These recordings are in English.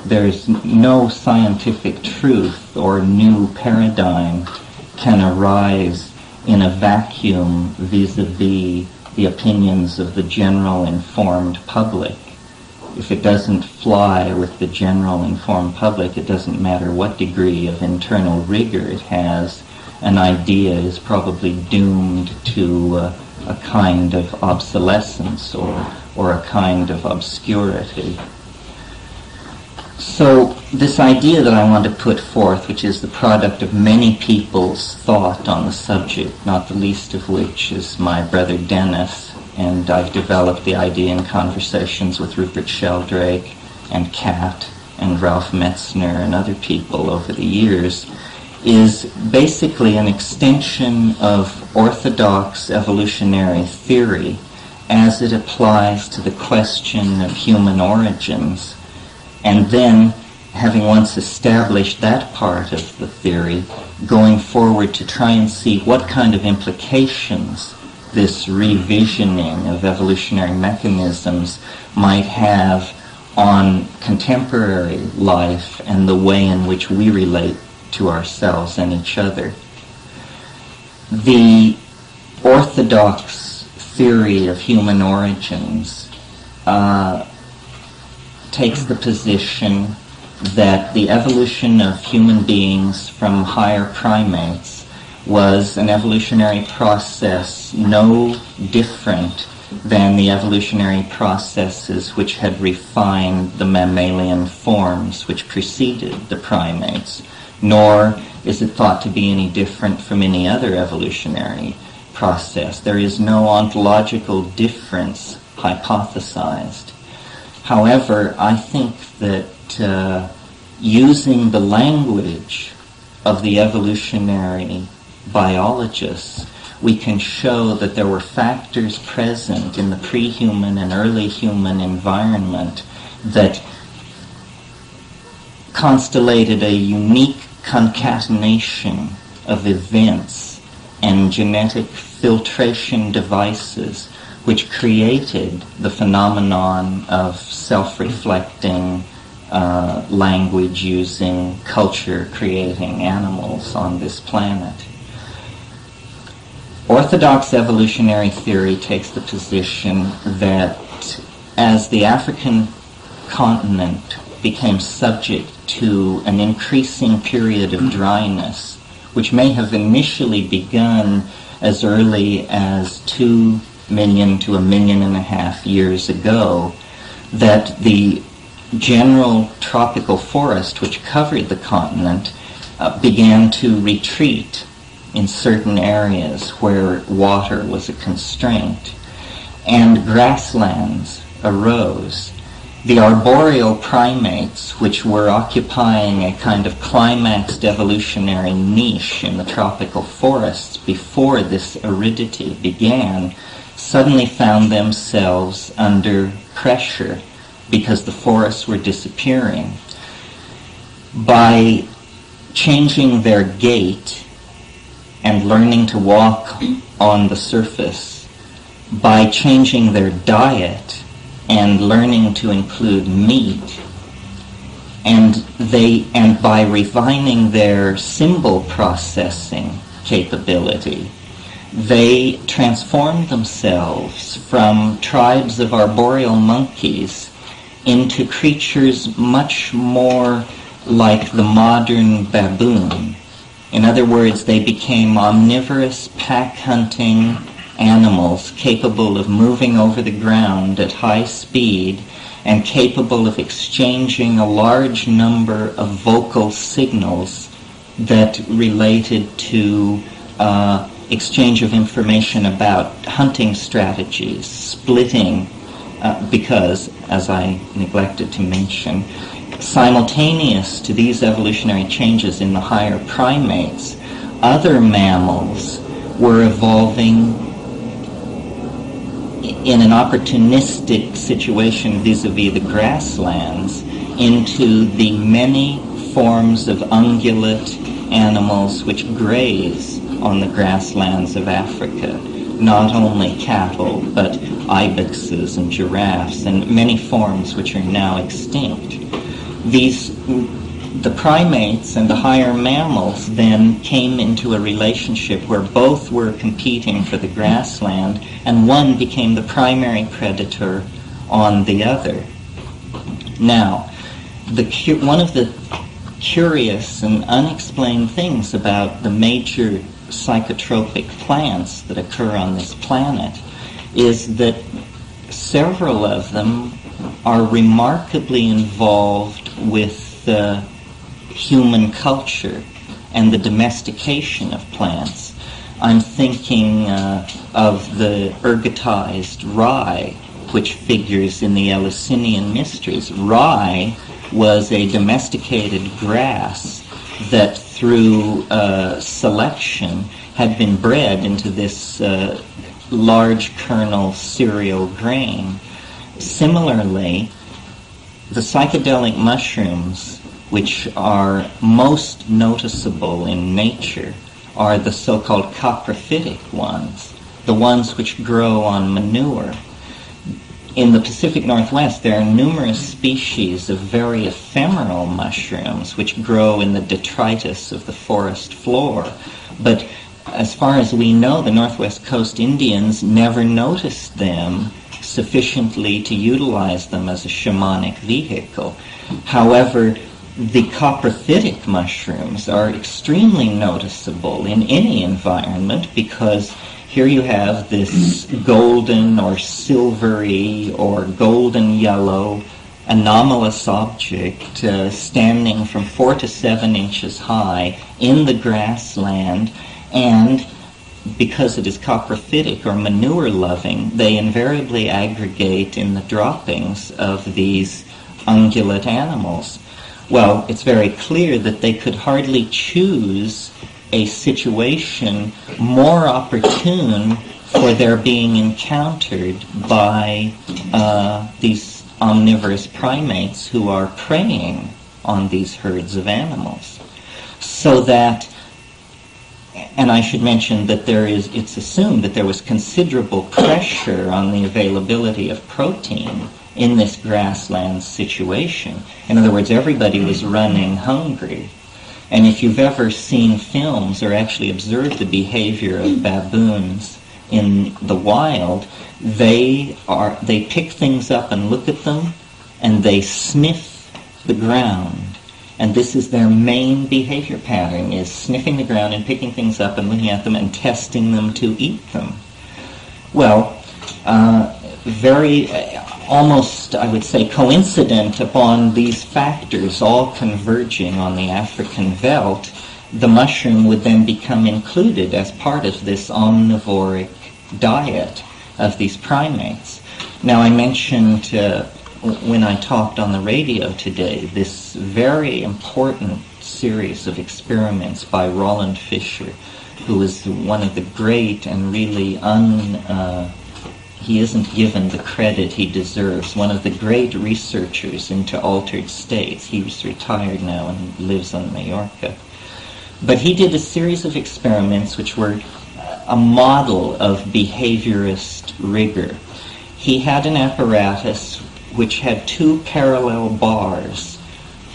there's no scientific truth or new paradigm can arise in a vacuum vis-a-vis the opinions of the general informed public. If it doesn't fly with the general informed public, it doesn't matter what degree of internal rigor it has, an idea is probably doomed to a kind of obsolescence or a kind of obscurity. So this idea that I want to put forth, which is the product of many people's thought on the subject, not the least of which is my brother Dennis, and I've developed the idea in conversations with Rupert Sheldrake and Kat and Ralph Metzner and other people over the years, is basically an extension of orthodox evolutionary theory as it applies to the question of human origins. And then, having once established that part of the theory, going forward to try and see what kind of implications this revisioning of evolutionary mechanisms might have on contemporary life and the way in which we relate to ourselves and each other. The orthodox theory of human origins takes the position that the evolution of human beings from higher primates was an evolutionary process no different than the evolutionary processes which had refined the mammalian forms which preceded the primates, nor is it thought to be any different from any other evolutionary process. There is no ontological difference hypothesized. However, I think that using the language of the evolutionary biologists, we can show that there were factors present in the pre-human and early human environment that constellated a unique concatenation of events and genetic filtration devices which created the phenomenon of self-reflecting, language-using, culture-creating animals on this planet. Orthodox evolutionary theory takes the position that as the African continent became subject to an increasing period of dryness, which may have initially begun as early as 2 million to 1.5 million years ago, that the general tropical forest which covered the continent began to retreat in certain areas where water was a constraint, and grasslands arose. The arboreal primates, which were occupying a kind of climaxed evolutionary niche in the tropical forests before this aridity began, suddenly found themselves under pressure because the forests were disappearing. By changing their gait and learning to walk on the surface, by changing their diet and learning to include meat, and by refining their symbol processing capability, they transformed themselves from tribes of arboreal monkeys into creatures much more like the modern baboon. In other words, they became omnivorous, pack-hunting animals capable of moving over the ground at high speed and capable of exchanging a large number of vocal signals that related to exchange of information about hunting strategies, splitting, because, as I neglected to mention, simultaneous to these evolutionary changes in the higher primates, other mammals were evolving in an opportunistic situation vis-a-vis the grasslands into the many forms of ungulate animals which graze on the grasslands of Africa. Not only cattle, but ibexes and giraffes and many forms which are now extinct. the primates and the higher mammals then came into a relationship where both were competing for the grassland, and one became the primary predator on the other. Now, one of the curious and unexplained things about the major psychotropic plants that occur on this planet is that several of them are remarkably involved with human culture and the domestication of plants. I'm thinking of the ergotized rye, which figures in the Eleusinian Mysteries. Rye was a domesticated grass that through selection had been bred into this large kernel cereal grain. Similarly, the psychedelic mushrooms, which are most noticeable in nature, are the so-called coprophytic ones, the ones which grow on manure. In the Pacific Northwest, there are numerous species of very ephemeral mushrooms which grow in the detritus of the forest floor. But as far as we know, the Northwest Coast Indians never noticed them sufficiently to utilize them as a shamanic vehicle. However, the coprophytic mushrooms are extremely noticeable in any environment, because here you have this golden or silvery or golden yellow anomalous object standing from 4 to 7 inches high in the grassland, and because it is coprophytic or manure-loving, they invariably aggregate in the droppings of these ungulate animals. Well, it's very clear that they could hardly choose a situation more opportune for their being encountered by these omnivorous primates who are preying on these herds of animals. So that, and I should mention that it's assumed that there was considerable pressure on the availability of protein in this grassland situation. In other words, everybody was running hungry. And if you've ever seen films or actually observed the behavior of baboons in the wild, they pick things up and look at them, and they sniff the ground. And this is their main behavior pattern, is sniffing the ground and picking things up and looking at them and testing them to eat them. Well, almost, I would say, coincident upon these factors all converging on the African veldt, the mushroom would then become included as part of this omnivoric diet of these primates. Now, I mentioned when I talked on the radio today this very important series of experiments by Roland Fisher, who is one of the great and really he isn't given the credit he deserves, one of the great researchers into altered states. He's retired now and lives on Mallorca. But he did a series of experiments which were a model of behaviorist rigor. He had an apparatus which had 2 parallel bars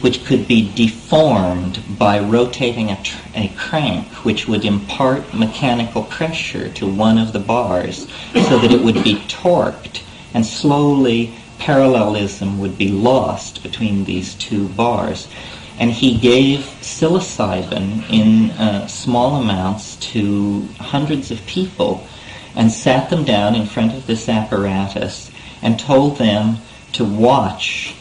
which could be deformed by rotating a crank, which would impart mechanical pressure to one of the bars so that it would be torqued, and slowly parallelism would be lost between these 2 bars. And he gave psilocybin in small amounts to hundreds of people and sat them down in front of this apparatus and told them to watch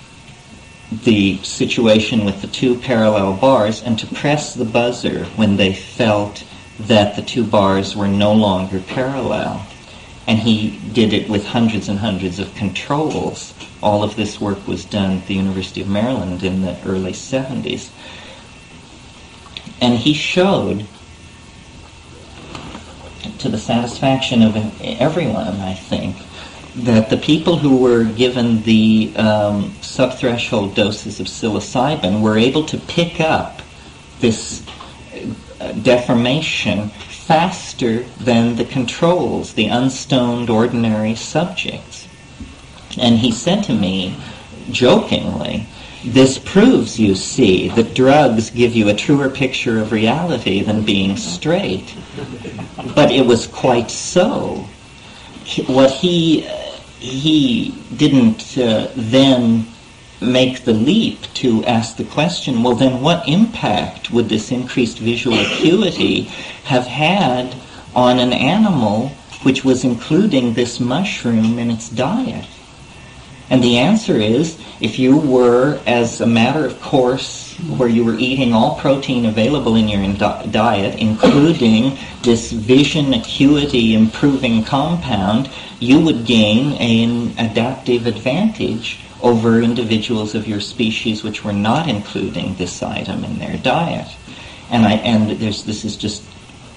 the situation with the 2 parallel bars and to press the buzzer when they felt that the 2 bars were no longer parallel. And he did it with hundreds and hundreds of controls. All of this work was done at the University of Maryland in the early 70s. And he showed, to the satisfaction of everyone, I think, that the people who were given the subthreshold doses of psilocybin were able to pick up this deformation faster than the controls, the unstoned ordinary subjects. And he said to me, jokingly, This proves, you see, that drugs give you a truer picture of reality than being straight. But it was quite so. What he didn't then make the leap to ask the question, well, then what impact would this increased visual acuity have had on an animal which was including this mushroom in its diet? And the answer is, if you were, as a matter of course, where you were eating all protein available in your diet, including this vision acuity improving compound, you would gain an adaptive advantage over individuals of your species which were not including this item in their diet. This is just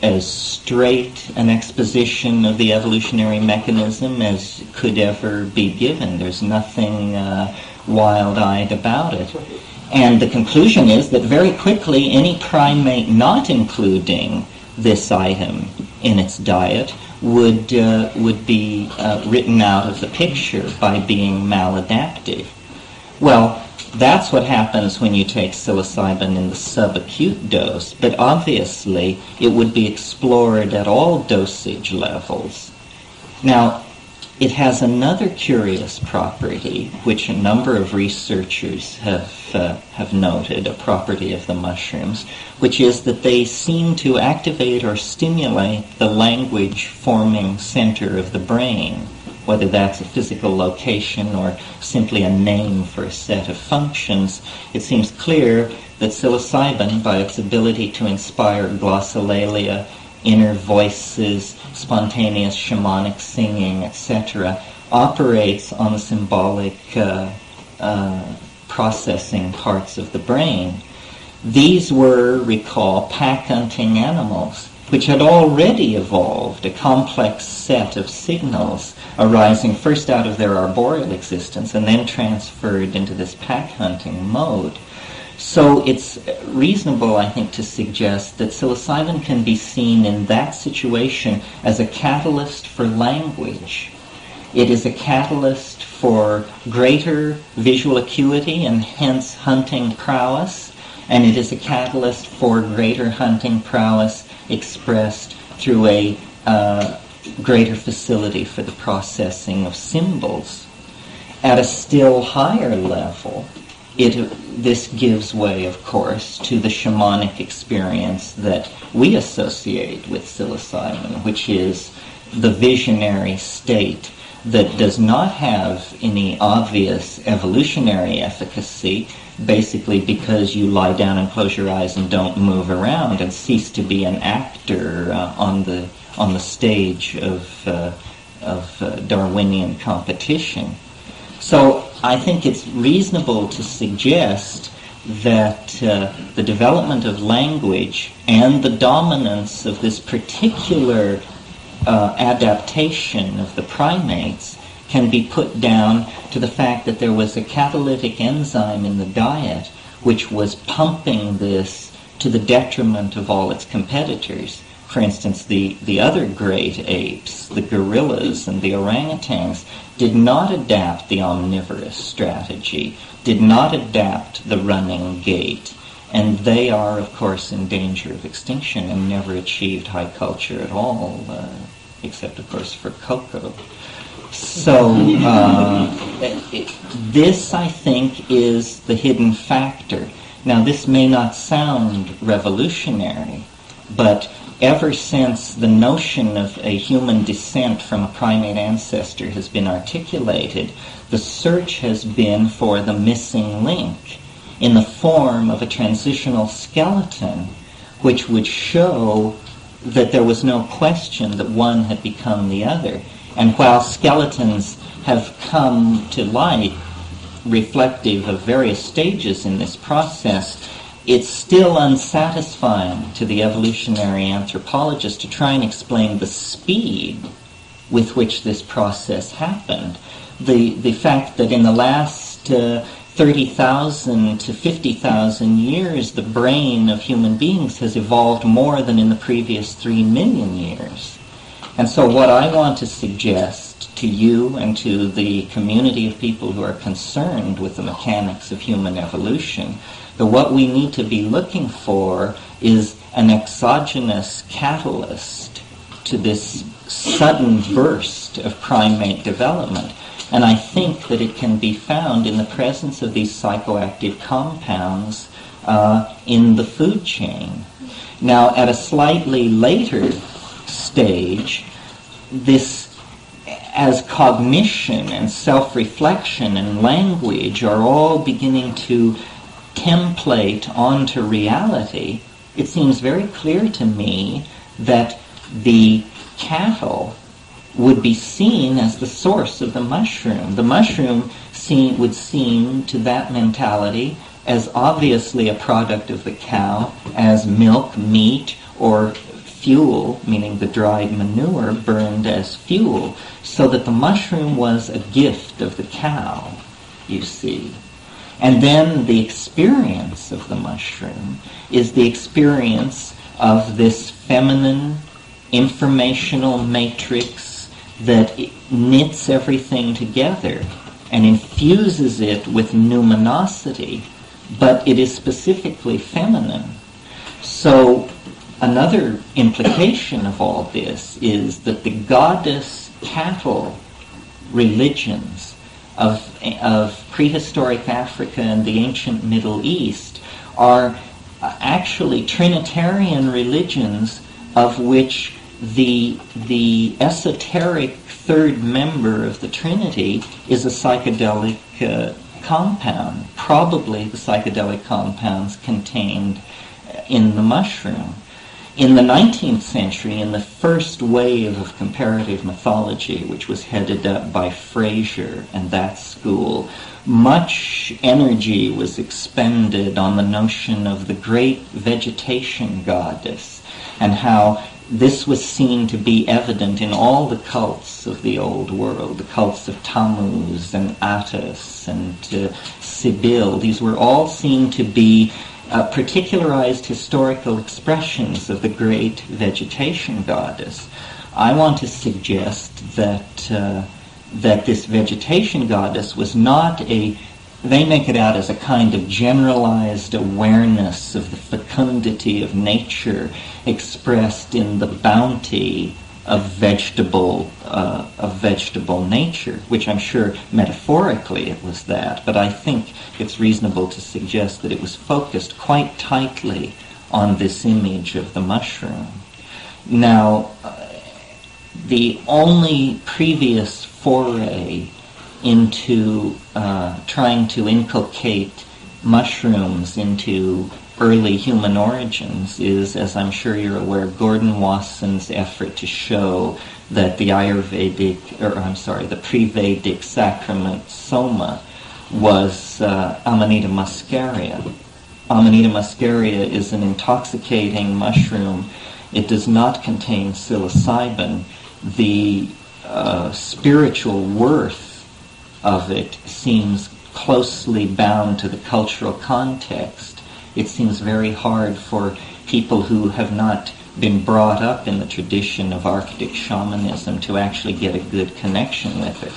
as straight an exposition of the evolutionary mechanism as could ever be given. There's nothing wild-eyed about it. And the conclusion is that very quickly any primate not including this item in its diet would be written out of the picture by being maladaptive. Well, that's what happens when you take psilocybin in the subacute dose, but obviously it would be explored at all dosage levels. Now, it has another curious property, which a number of researchers have noted, a property of the mushrooms, which is that they seem to activate or stimulate the language-forming center of the brain, whether that's a physical location or simply a name for a set of functions. It seems clear that psilocybin, by its ability to inspire glossolalia, inner voices, spontaneous shamanic singing, etc., operates on the symbolic processing parts of the brain. These were, recall, pack-hunting animals, which had already evolved a complex set of signals arising first out of their arboreal existence and then transferred into this pack-hunting mode. So it's reasonable, I think, to suggest that psilocybin can be seen in that situation as a catalyst for language. It is a catalyst for greater visual acuity and hence hunting prowess, and it is a catalyst for greater hunting prowess expressed through a greater facility for the processing of symbols. At a still higher level, this gives way, of course, to the shamanic experience that we associate with psilocybin, which is the visionary state that does not have any obvious evolutionary efficacy, basically because you lie down and close your eyes and don't move around and cease to be an actor on the stage of Darwinian competition. So I think it's reasonable to suggest that the development of language and the dominance of this particular adaptation of the primates can be put down to the fact that there was a catalytic enzyme in the diet which was pumping this to the detriment of all its competitors. For instance, the other great apes, the gorillas and the orangutans, did not adapt the omnivorous strategy, did not adapt the running gait, and they are, of course, in danger of extinction and never achieved high culture at all, except, of course, for cocoa. So this, I think, is the hidden factor. Now, this may not sound revolutionary, but ever since the notion of a human descent from a primate ancestor has been articulated, the search has been for the missing link in the form of a transitional skeleton which would show that there was no question that one had become the other. And while skeletons have come to light reflective of various stages in this process, it's still unsatisfying to the evolutionary anthropologist to try and explain the speed with which this process happened. The fact that in the last 30,000 to 50,000 years, the brain of human beings has evolved more than in the previous 3 million years. And so what I want to suggest to you and to the community of people who are concerned with the mechanics of human evolution, that what we need to be looking for is an exogenous catalyst to this sudden burst of primate development. And I think that it can be found in the presence of these psychoactive compounds in the food chain. Now, at a slightly later stage, this, as cognition and self-reflection and language are all beginning to template onto reality, it seems very clear to me that the cattle would be seen as the source of the mushroom. The mushroom would seem to that mentality as obviously a product of the cow, as milk, meat, or fuel, meaning the dried manure, burned as fuel, so that the mushroom was a gift of the cow, you see. And then the experience of the mushroom is the experience of this feminine informational matrix that knits everything together and infuses it with numinosity, but it is specifically feminine. So another implication of all this is that the goddess cattle religions of prehistoric Africa and the ancient Middle East are actually Trinitarian religions, of which the esoteric third member of the Trinity is a psychedelic compound, probably the psychedelic compounds contained in the mushroom. In the 19th century, in the first wave of comparative mythology, which was headed up by Fraser and that school, much energy was expended on the notion of the great vegetation goddess, and how this was seen to be evident in all the cults of the old world, the cults of Tammuz and Attis and Sibyl. These were all seen to be particularized historical expressions of the great vegetation goddess. I want to suggest that this vegetation goddess was not they make it out as a kind of generalized awareness of the fecundity of nature expressed in the bounty of vegetable nature, which I'm sure metaphorically it was that, but I think it's reasonable to suggest that it was focused quite tightly on this image of the mushroom. Now, the only previous foray into trying to inculcate mushrooms into early human origins is, as I'm sure you're aware, Gordon Wasson's effort to show that the the pre-Vedic sacrament soma was Amanita muscaria. Amanita muscaria is an intoxicating mushroom. It does not contain psilocybin. The spiritual worth of it seems closely bound to the cultural context. It seems very hard for people who have not been brought up in the tradition of Arctic shamanism to actually get a good connection with it.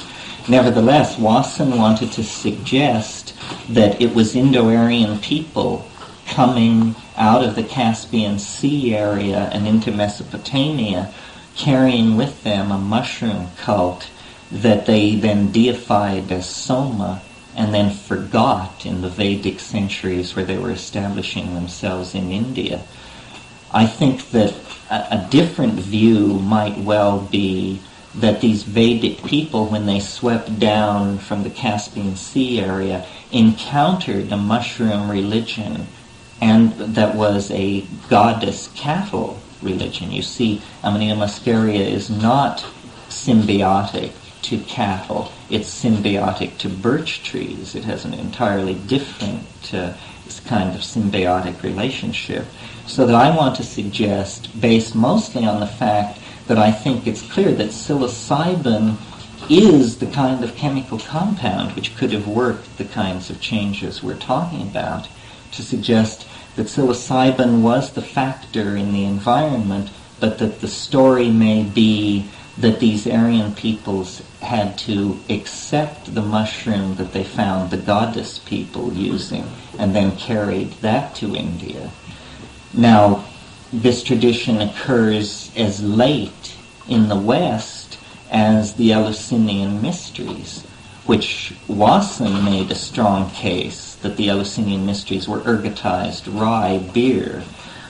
Nevertheless, Wasson wanted to suggest that it was Indo-Aryan people coming out of the Caspian Sea area and into Mesopotamia, carrying with them a mushroom cult that they then deified as Soma and then forgot in the Vedic centuries where they were establishing themselves in India. I think that a different view might well be that these Vedic people, when they swept down from the Caspian Sea area, encountered a mushroom religion, and that was a goddess cattle religion. You see, Amanita muscaria is not symbiotic to cattle. It's symbiotic to birch trees. It has an entirely different kind of symbiotic relationship. So that I want to suggest, based mostly on the fact that I think it's clear that psilocybin is the kind of chemical compound which could have worked the kinds of changes we're talking about, to suggest that psilocybin was the factor in the environment but that the story may be that these Aryan peoples had to accept the mushroom that they found the goddess people using and then carried that to India. Now, this tradition occurs as late in the West as the Eleusinian Mysteries, which Wasson made a strong case that the Eleusinian Mysteries were ergotized rye beer,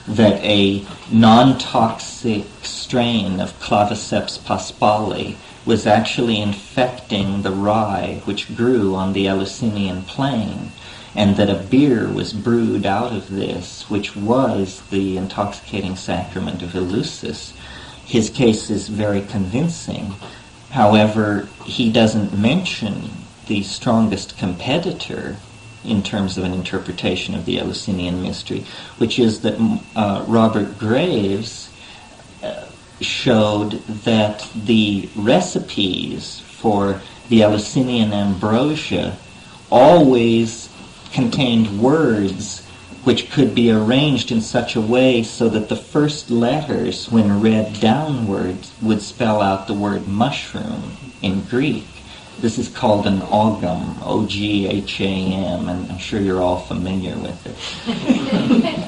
that a non-toxic strain of Claviceps paspali was actually infecting the rye which grew on the Eleusinian plain, and that a beer was brewed out of this, which was the intoxicating sacrament of Eleusis. His case is very convincing. However, he doesn't mention the strongest competitor in terms of an interpretation of the Eleusinian mystery, which is that Robert Graves showed that the recipes for the Eleusinian ambrosia always contained words which could be arranged in such a way so that the first letters, when read downwards, would spell out the word mushroom in Greek. This is called an ogham, O-G-H-A-M, and I'm sure you're all familiar with it.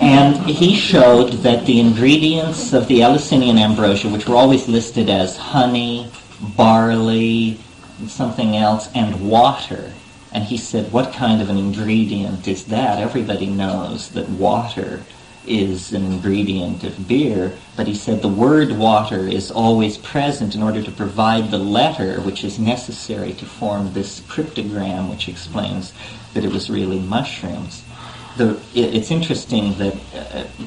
And he showed that the ingredients of the Eleusinian ambrosia, which were always listed as honey, barley, something else, and water, and he said, what kind of an ingredient is that? Everybody knows that water is an ingredient of beer, but he said the word water is always present in order to provide the letter which is necessary to form this cryptogram which explains that it was really mushrooms. It's interesting that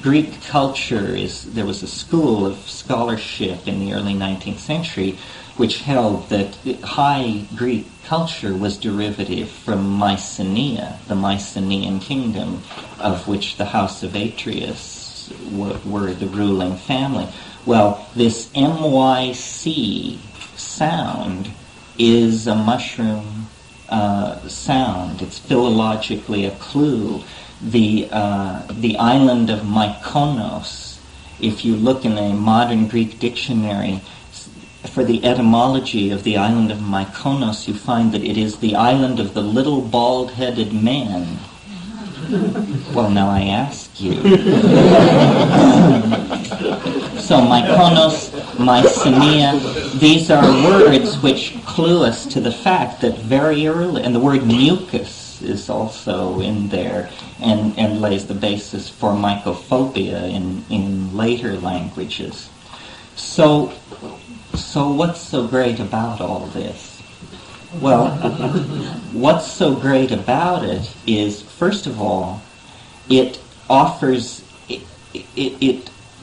Greek culture there was a school of scholarship in the early 19th century which held that high Greek culture was derivative from Mycenae, the Mycenaean kingdom, of which the House of Atreus were the ruling family. Well, this MYC sound is a mushroom sound. It's philologically a clue. The island of Mykonos, if you look in a modern Greek dictionary, for the etymology of the island of Mykonos, you find that it is the island of the little bald-headed man. Well, now I ask you. So Mykonos, Mycenae, these are words which clue us to the fact that very early, and the word mucus is also in there, and lays the basis for mycophobia in later languages. So what's so great about all this? Well, what's so great about it is, first of all, it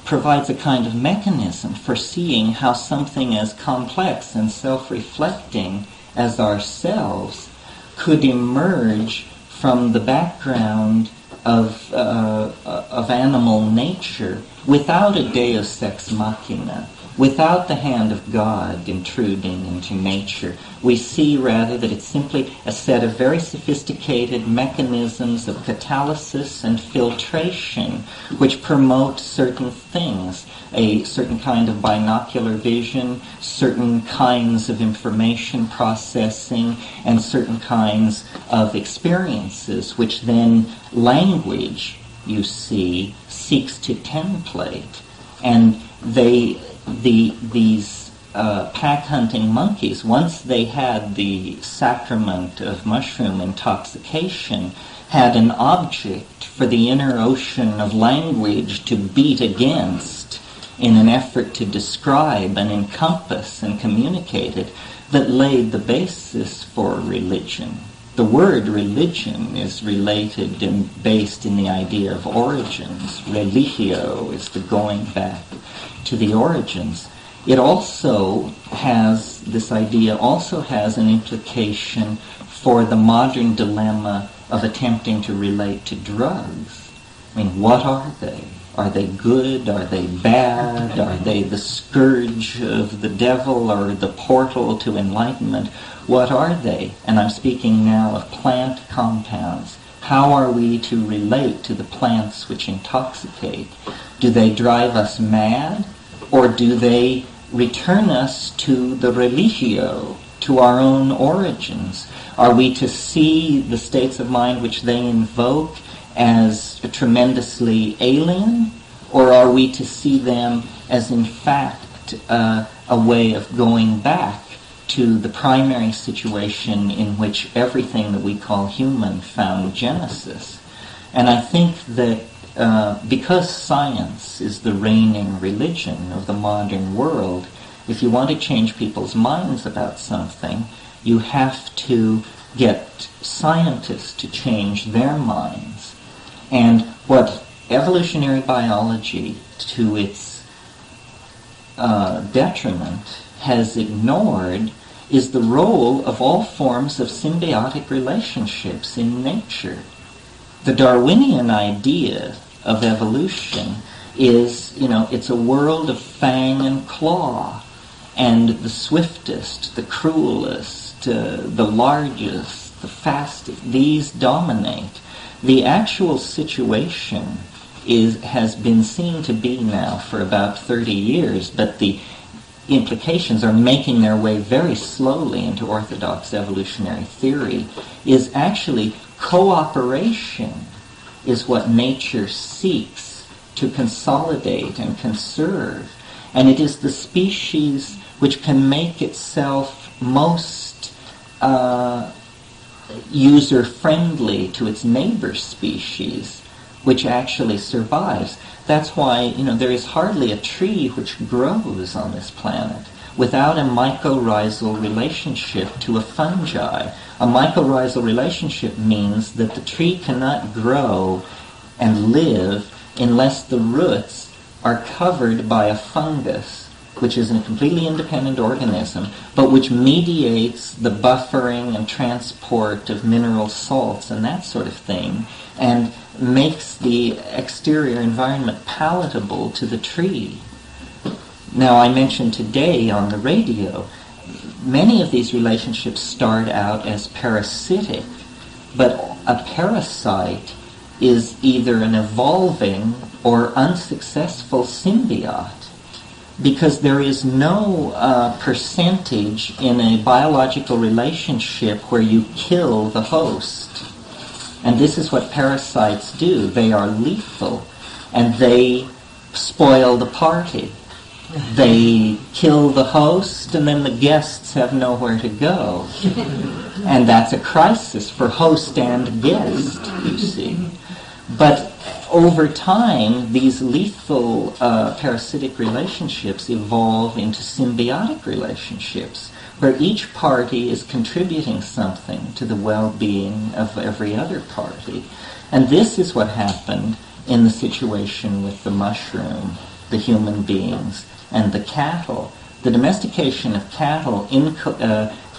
provides a kind of mechanism for seeing how something as complex and self-reflecting as ourselves could emerge from the background of animal nature without a deus ex machina, without the hand of God intruding into nature. We see rather that it's simply a set of very sophisticated mechanisms of catalysis and filtration which promote certain things, a certain kind of binocular vision, certain kinds of information processing, and certain kinds of experiences which then language, you see, seeks to template. And these pack-hunting monkeys, once they had the sacrament of mushroom intoxication, had an object for the inner ocean of language to beat against in an effort to describe and encompass and communicate it, that laid the basis for religion. The word religion is related and based in the idea of origins. Religio is the going back to the origins. It also has, this idea also has an implication for the modern dilemma of attempting to relate to drugs. I mean, what are they? Are they good? Are they bad? Are they the scourge of the devil or the portal to enlightenment? What are they? And I'm speaking now of plant compounds. How are we to relate to the plants which intoxicate? Do they drive us mad? Or do they return us to the religio, to our own origins? Are we to see the states of mind which they invoke as tremendously alien? Or are we to see them as, in fact, a way of going back to the primary situation in which everything that we call human found genesis? And I think that because science is the reigning religion of the modern world, if you want to change people's minds about something, you have to get scientists to change their minds. And what evolutionary biology, to its detriment, has ignored is the role of all forms of symbiotic relationships in nature. The Darwinian idea of evolution is, it's a world of fang and claw, and the swiftest, the cruelest, the largest, the fastest, these dominate. The actual situation has been seen to be now for about 30 years, but the implications are making their way very slowly into orthodox evolutionary theory, is actually cooperation is what nature seeks to consolidate and conserve. And it is the species which can make itself most user-friendly to its neighbor species, which actually survives. That's why, there is hardly a tree which grows on this planet without a mycorrhizal relationship to a fungi. A mycorrhizal relationship means that the tree cannot grow and live unless the roots are covered by a fungus, which is a completely independent organism, but which mediates the buffering and transport of mineral salts and that sort of thing, and makes the exterior environment palatable to the tree. Now, I mentioned today on the radio, many of these relationships start out as parasitic, but a parasite is either an evolving or unsuccessful symbiote, because there is no percentage in a biological relationship where you kill the host. And this is what parasites do. They are lethal, and they spoil the party. They kill the host, and then the guests have nowhere to go. And that's a crisis for host and guest, you see. But over time, these lethal parasitic relationships evolve into symbiotic relationships, where each party is contributing something to the well-being of every other party. And this is what happened in the situation with the mushroom, the human beings, and the cattle. The domestication of cattle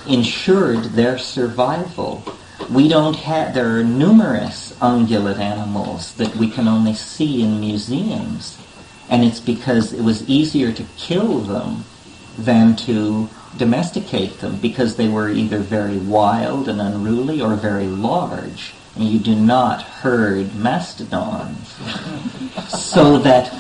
ensured their survival. There are numerous ungulate animals that we can only see in museums, and it's because it was easier to kill them than to domesticate them, because they were either very wild and unruly or very large, and you do not herd mastodons. So that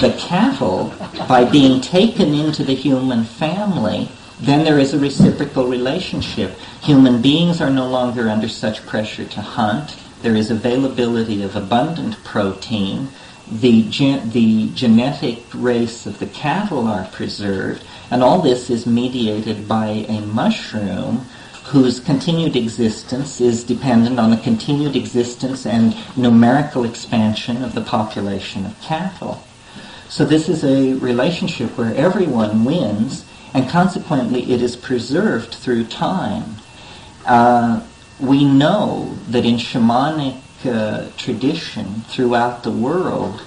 the cattle, by being taken into the human family, then there is a reciprocal relationship. Human beings are no longer under such pressure to hunt. There is availability of abundant protein. The genetic race of the cattle are preserved, and all this is mediated by a mushroom whose continued existence is dependent on the continued existence and numerical expansion of the population of cattle. So this is a relationship where everyone wins, and consequently it is preserved through time. We know that in shamanic tradition throughout the world,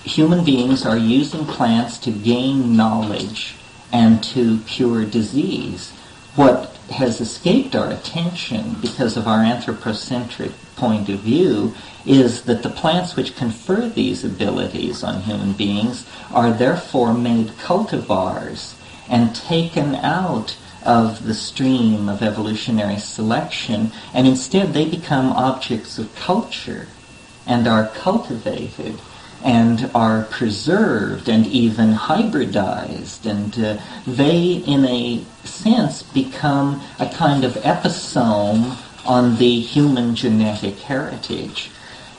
human beings are using plants to gain knowledge and to cure disease. What has escaped our attention because of our anthropocentric point of view is that the plants which confer these abilities on human beings are therefore made cultivars and taken out of the stream of evolutionary selection, and instead they become objects of culture and are cultivated. and are preserved and even hybridized, and they, in a sense, become a kind of episome on the human genetic heritage.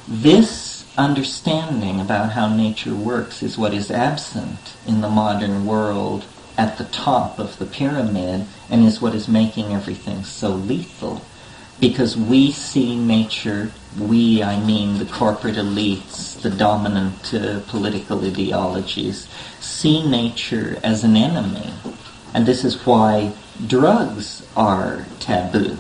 This understanding about how nature works is what is absent in the modern world at the top of the pyramid, and is what is making everything so lethal. Because we see nature, we, I mean the corporate elites, the dominant political ideologies, see nature as an enemy. And this is why drugs are taboo.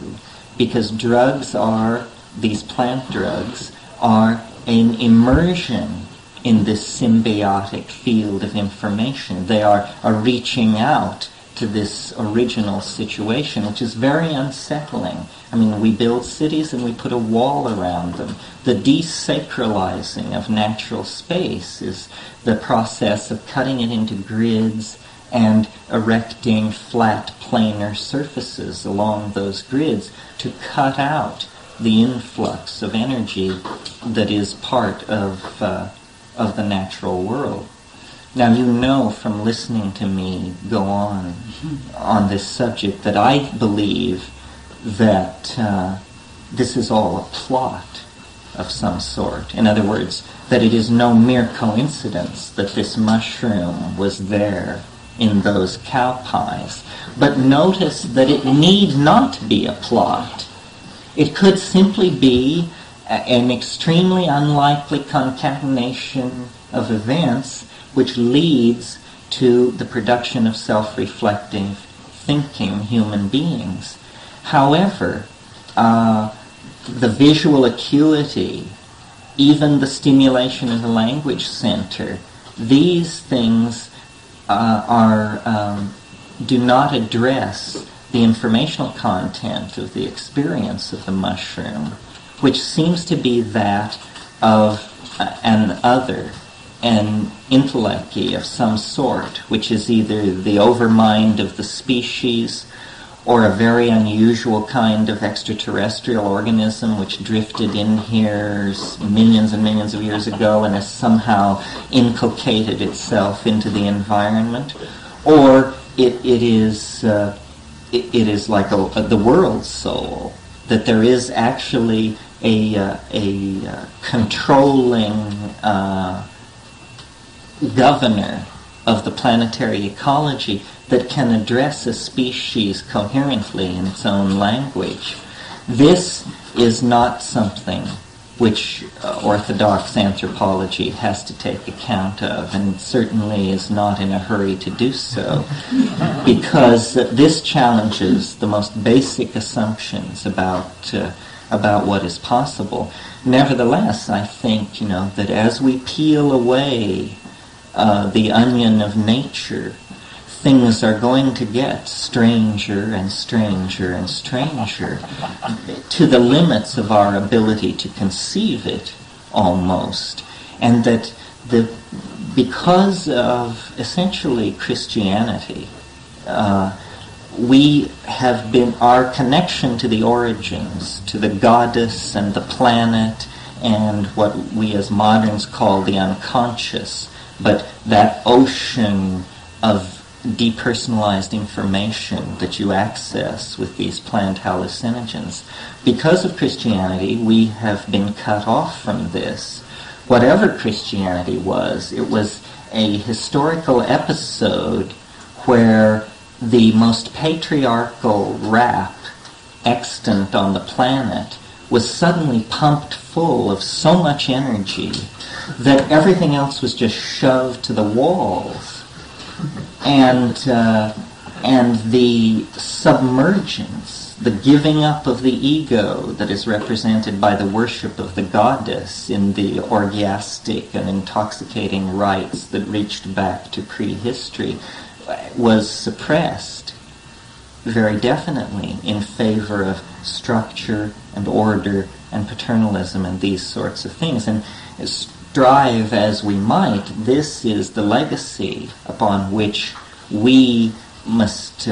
Because drugs are, these plant drugs, are an immersion in this symbiotic field of information. They are reaching out to this original situation, which is very unsettling. I mean, we build cities and we put a wall around them. The desacralizing of natural space is the process of cutting it into grids and erecting flat planar surfaces along those grids to cut out the influx of energy that is part of the natural world. Now, you know from listening to me go on this subject that I believe that this is all a plot of some sort. In other words, that it is no mere coincidence that this mushroom was there in those cow pies. But notice that it need not be a plot. It could simply be an extremely unlikely concatenation of events which leads to the production of self-reflecting, thinking human beings. However, the visual acuity, even the stimulation of the language center, these things do not address the informational content of the experience of the mushroom, which seems to be that of an other, an intellecty of some sort, which is either the overmind of the species or a very unusual kind of extraterrestrial organism which drifted in here millions and millions of years ago and has somehow inculcated itself into the environment, or it is like the world soul, that there is actually a controlling governor of the planetary ecology that can address a species coherently in its own language. This is not something which orthodox anthropology has to take account of, and certainly is not in a hurry to do so, because this challenges the most basic assumptions about what is possible. Nevertheless, I think, that as we peel away the onion of nature, things are going to get stranger and stranger and stranger to the limits of our ability to conceive it, almost. And that because of essentially Christianity, we have been, our connection to the origins, to the goddess and the planet, and what we as moderns call the unconscious, but that ocean of depersonalized information that you access with these plant hallucinogens. Because of Christianity, we have been cut off from this. Whatever Christianity was, it was a historical episode where the most patriarchal rap extant on the planet was suddenly pumped full of so much energy that everything else was just shoved to the walls. And the submergence, the giving up of the ego that is represented by the worship of the goddess in the orgiastic and intoxicating rites that reached back to prehistory, was suppressed very definitely in favor of structure and order and paternalism and these sorts of things. And strive as we might, this is the legacy upon which we must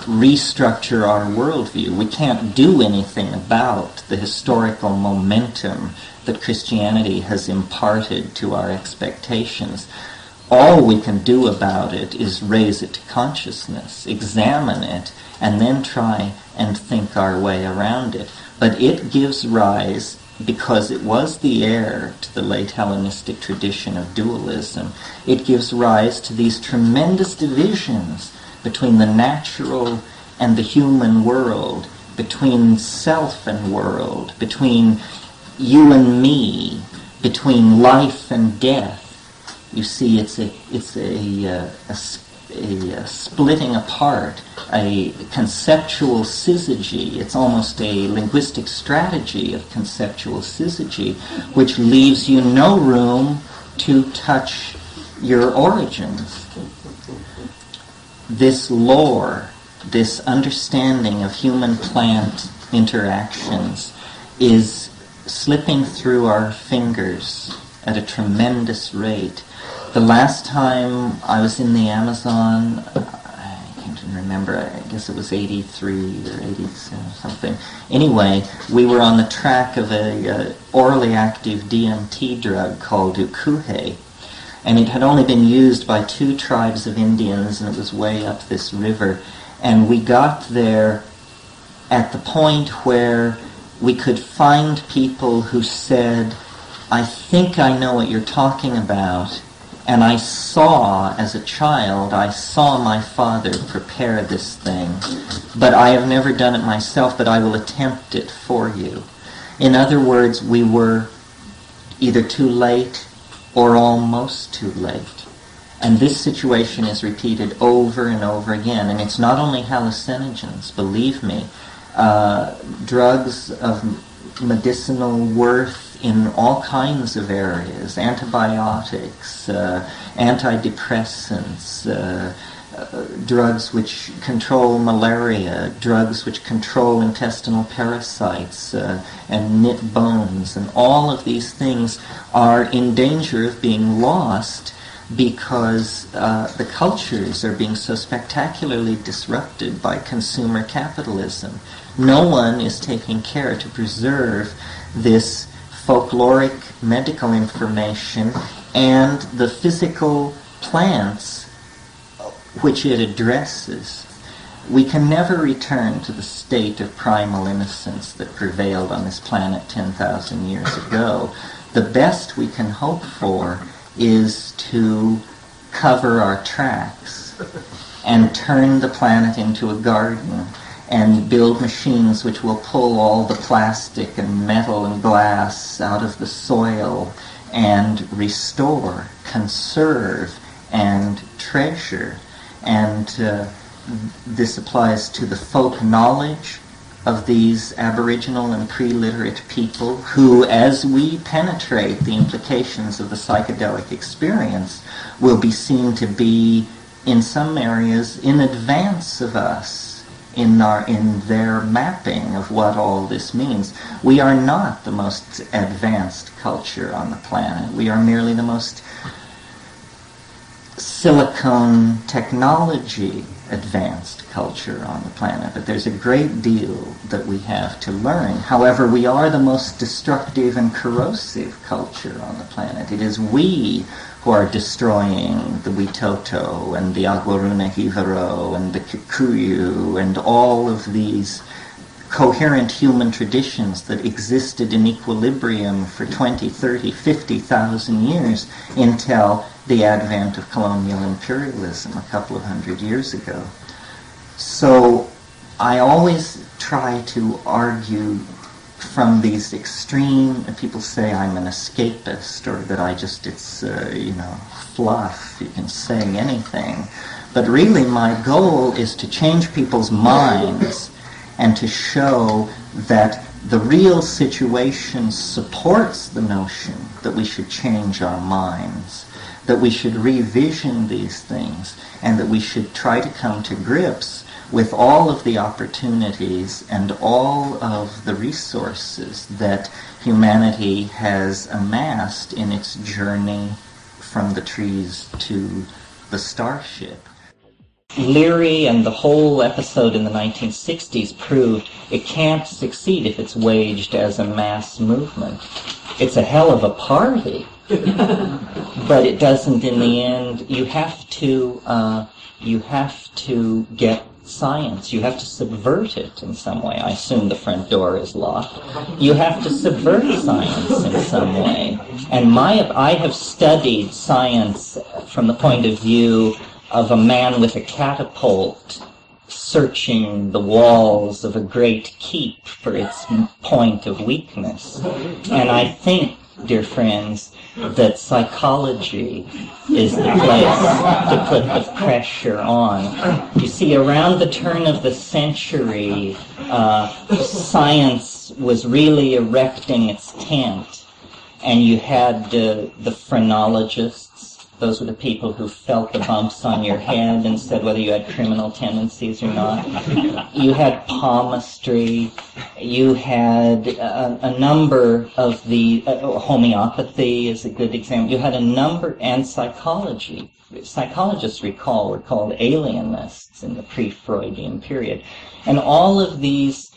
restructure our worldview. We can't do anything about the historical momentum that Christianity has imparted to our expectations. All we can do about it is raise it to consciousness, examine it, and then try and think our way around it. But it gives rise, because it was the heir to the late Hellenistic tradition of dualism, it gives rise to these tremendous divisions between the natural and the human world, between self and world, between you and me, between life and death. You see, it's a splitting apart, a conceptual syzygy. It's almost a linguistic strategy of conceptual syzygy, which leaves you no room to touch your origins. This lore, this understanding of human-plant interactions is slipping through our fingers at a tremendous rate. The last time I was in the Amazon, I can't even remember, I guess it was 83 or 87 something. Anyway, we were on the track of a orally active DMT drug called ukuhe, and it had only been used by 2 tribes of Indians, and it was way up this river. And we got there at the point where we could find people who said, I think I know what you're talking about, and I saw, as a child, I saw my father prepare this thing, but I have never done it myself, but I will attempt it for you. In other words, we were either too late or almost too late. And this situation is repeated over and over again. And it's not only hallucinogens, believe me. Drugs of medicinal worth in all kinds of areas, antibiotics, antidepressants, drugs which control malaria, drugs which control intestinal parasites and knit bones, and all of these things are in danger of being lost because the cultures are being so spectacularly disrupted by consumer capitalism. No one is taking care to preserve this folkloric medical information and the physical plants which it addresses. We can never return to the state of primal innocence that prevailed on this planet 10,000 years ago. The best we can hope for is to cover our tracks and turn the planet into a garden and build machines which will pull all the plastic and metal and glass out of the soil and restore, conserve, and treasure. And this applies to the folk knowledge of these Aboriginal and pre-literate people who, as we penetrate the implications of the psychedelic experience, will be seen to be, in some areas, in advance of us in their mapping of what all this means. We are not the most advanced culture on the planet. We are merely the most silicone technology advanced culture on the planet, but there's a great deal that we have to learn. However, we are the most destructive and corrosive culture on the planet. It is we who are destroying the Witoto and the Aguaruna Hivaro and the Kikuyu and all of these coherent human traditions that existed in equilibrium for 20, 30, 50,000 years until the advent of colonial imperialism a couple of hundred years ago. So I always try to argue from these extreme, people say I'm an escapist or that it's fluff, you can say anything. But really my goal is to change people's minds and to show that the real situation supports the notion that we should change our minds, that we should revision these things, and that we should try to come to grips with all of the opportunities and all of the resources that humanity has amassed in its journey from the trees to the starship. Leary and the whole episode in the 1960s proved it can't succeed if it's waged as a mass movement. It's a hell of a party, but it doesn't in the end. You have to get science. You have to subvert it in some way. I assume the front door is locked. You have to subvert science in some way. And I have studied science from the point of view of a man with a catapult searching the walls of a great keep for its point of weakness. And I think, dear friends, that psychology is the place to put the pressure on. You see, around the turn of the century, science was really erecting its tent, and you had the phrenologists. Those were the people who felt the bumps on your head and said whether you had criminal tendencies or not. You had palmistry. You had a number of the homeopathy is a good example. You had a number, and psychology. Psychologists were called alienists in the pre-Freudian period. And all of these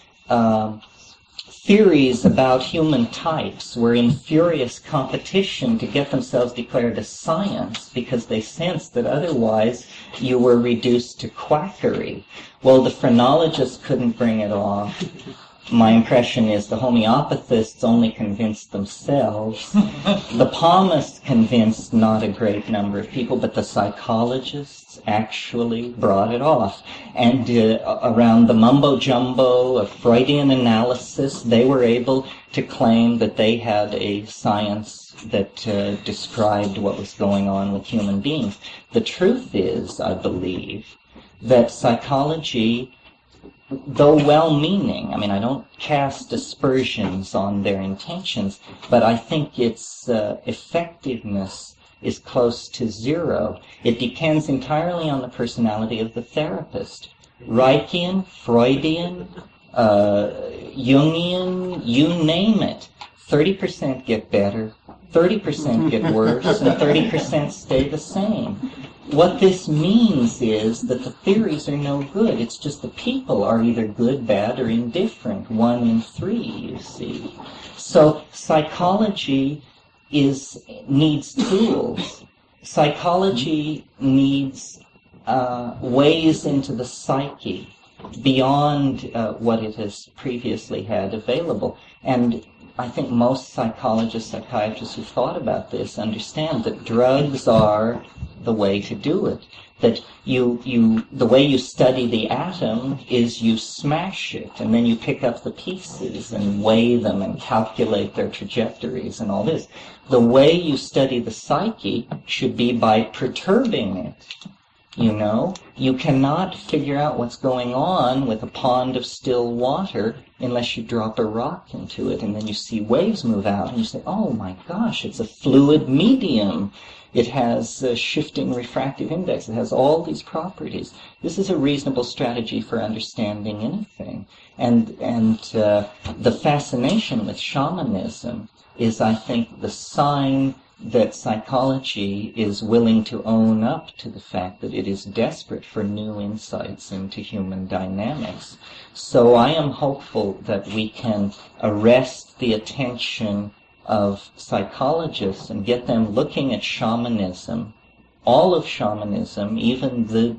theories about human types were in furious competition to get themselves declared as science because they sensed that otherwise you were reduced to quackery. Well, the phrenologists couldn't bring it off. My impression is the homeopathists only convinced themselves. The palmists convinced not a great number of people, but the psychologists actually brought it off. And around the mumbo-jumbo of Freudian analysis, they were able to claim that they had a science that described what was going on with human beings. The truth is, I believe, that psychology, though well-meaning, I mean, I don't cast aspersions on their intentions, but I think its effectiveness is close to zero. It depends entirely on the personality of the therapist. Reichian, Freudian, Jungian, you name it. 30% get better, 30% get worse, and 30% stay the same. What this means is that the theories are no good. It's just the people are either good, bad, or indifferent. 1 in 3, you see. So psychology needs tools. Psychology needs ways into the psyche beyond what it has previously had available. And I think most psychologists, psychiatrists who've thought about this understand that drugs are the way to do it. That the way you study the atom is you smash it, and then you pick up the pieces and weigh them and calculate their trajectories and all this. The way you study the psyche should be by perturbing it. You know, you cannot figure out what's going on with a pond of still water unless you drop a rock into it, and then you see waves move out, and you say, oh my gosh, it's a fluid medium. It has a shifting refractive index. It has all these properties. This is a reasonable strategy for understanding anything. And the fascination with shamanism is, I think, the sign that psychology is willing to own up to the fact that it is desperate for new insights into human dynamics. So I am hopeful that we can arrest the attention of psychologists and get them looking at shamanism, all of shamanism, even the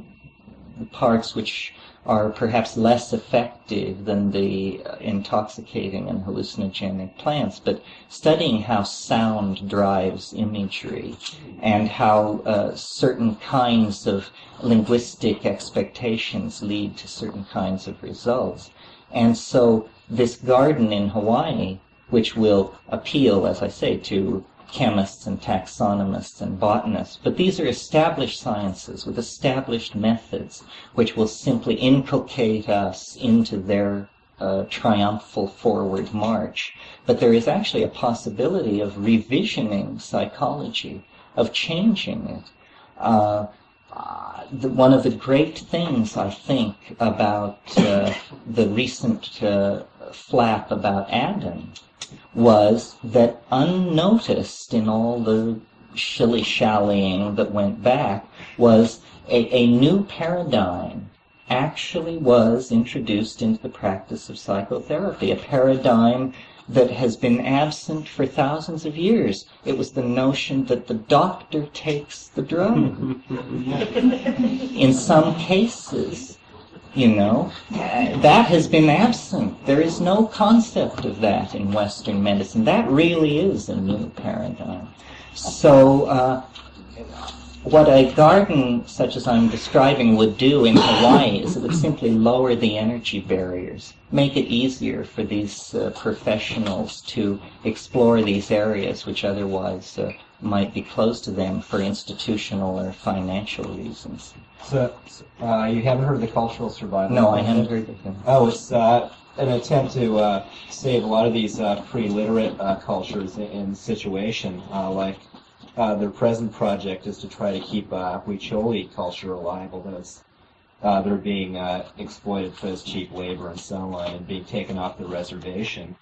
parts which are perhaps less effective than the intoxicating and hallucinogenic plants, but studying how sound drives imagery and how certain kinds of linguistic expectations lead to certain kinds of results. And so this garden in Hawaii, which will appeal, as I say, to chemists and taxonomists and botanists. But these are established sciences with established methods which will simply inculcate us into their triumphal forward march. But there is actually a possibility of revisioning psychology, of changing it. One of the great things, I think, about the recent flap about Adam was that unnoticed in all the shilly-shallying that went back, was a new paradigm actually was introduced into the practice of psychotherapy, a paradigm that has been absent for thousands of years. It was the notion that the doctor takes the drug. In some cases, that has been absent. There is no concept of that in Western medicine. That really is a new paradigm. So, what a garden such as I'm describing would do in Hawaii is it would simply lower the energy barriers, make it easier for these professionals to explore these areas which otherwise might be closed to them for institutional or financial reasons. So you haven't heard of the cultural survival? No, I haven't heard of it. Oh, it's an attempt to save a lot of these pre-literate cultures in situation, like their present project is to try to keep Huicholi culture alive, although they're being exploited for as cheap labor and so on, and being taken off the reservation.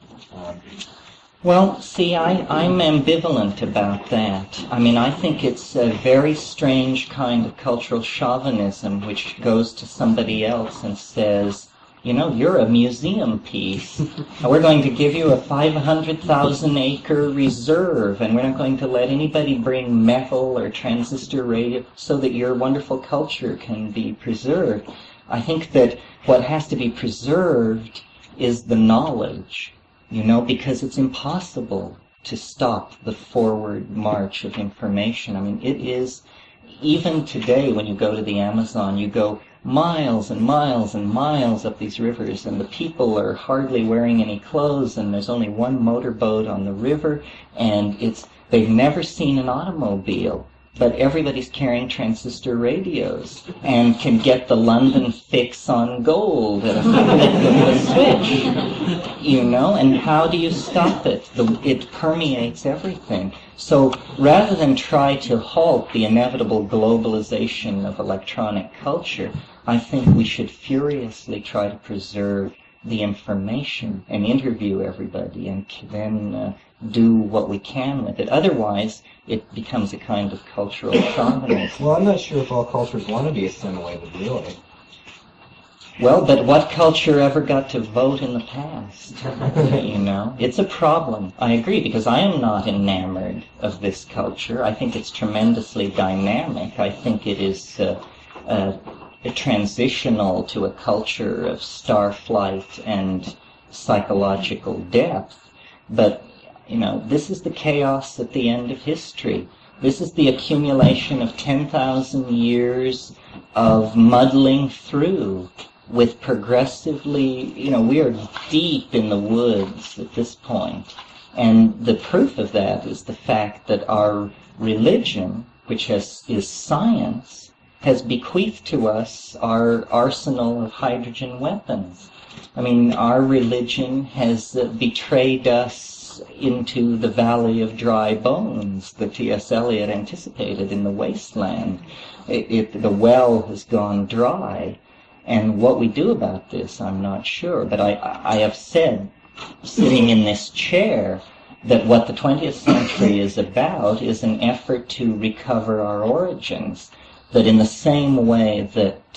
Well, see, I'm ambivalent about that. I mean, I think it's a very strange kind of cultural chauvinism which goes to somebody else and says, you're a museum piece, and we're going to give you a 500,000-acre reserve, and we're not going to let anybody bring metal or transistor radio so that your wonderful culture can be preserved. I think that what has to be preserved is the knowledge, because it's impossible to stop the forward march of information. I mean, it is, even today when you go to the Amazon, you go miles and miles and miles up these rivers, and the people are hardly wearing any clothes, and there's only one motorboat on the river, and they've never seen an automobile, but everybody's carrying transistor radios and can get the London fix on gold at a flick of a switch, and how do you stop it? It permeates everything. So rather than try to halt the inevitable globalization of electronic culture, I think we should furiously try to preserve the information and interview everybody and then do what we can with it. Otherwise, it becomes a kind of cultural chauvinism. Well, I'm not sure if all cultures want to be assimilated, really. Well, but what culture ever got to vote in the past? It's a problem. I agree, because I am not enamored of this culture. I think it's tremendously dynamic. I think it is transitional to a culture of star flight and psychological depth. But, this is the chaos at the end of history. This is the accumulation of 10,000 years of muddling through with progressively, we are deep in the woods at this point. And the proof of that is the fact that our religion, which is science, has bequeathed to us our arsenal of hydrogen weapons. I mean, our religion has betrayed us into the valley of dry bones that T.S. Eliot anticipated in The Wasteland. The well has gone dry. And what we do about this, I'm not sure. But I have said, sitting in this chair, that what the 20th century is about is an effort to recover our origins. That in the same way that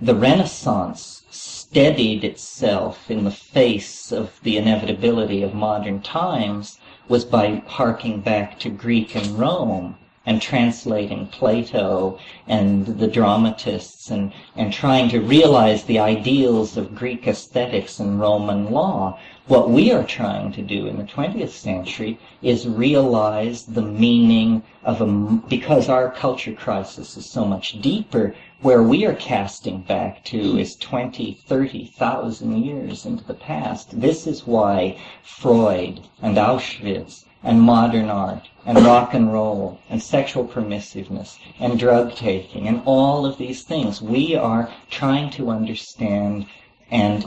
the Renaissance steadied itself in the face of the inevitability of modern times was by harking back to Greek and Rome and translating Plato and the dramatists and trying to realize the ideals of Greek aesthetics and Roman law. What we are trying to do in the 20th century is realize the meaning of because our culture crisis is so much deeper, where we are casting back to is 20, 30,000 years into the past. This is why Freud and Auschwitz and modern art and rock and roll and sexual permissiveness and drug taking and all of these things, we are trying to understand and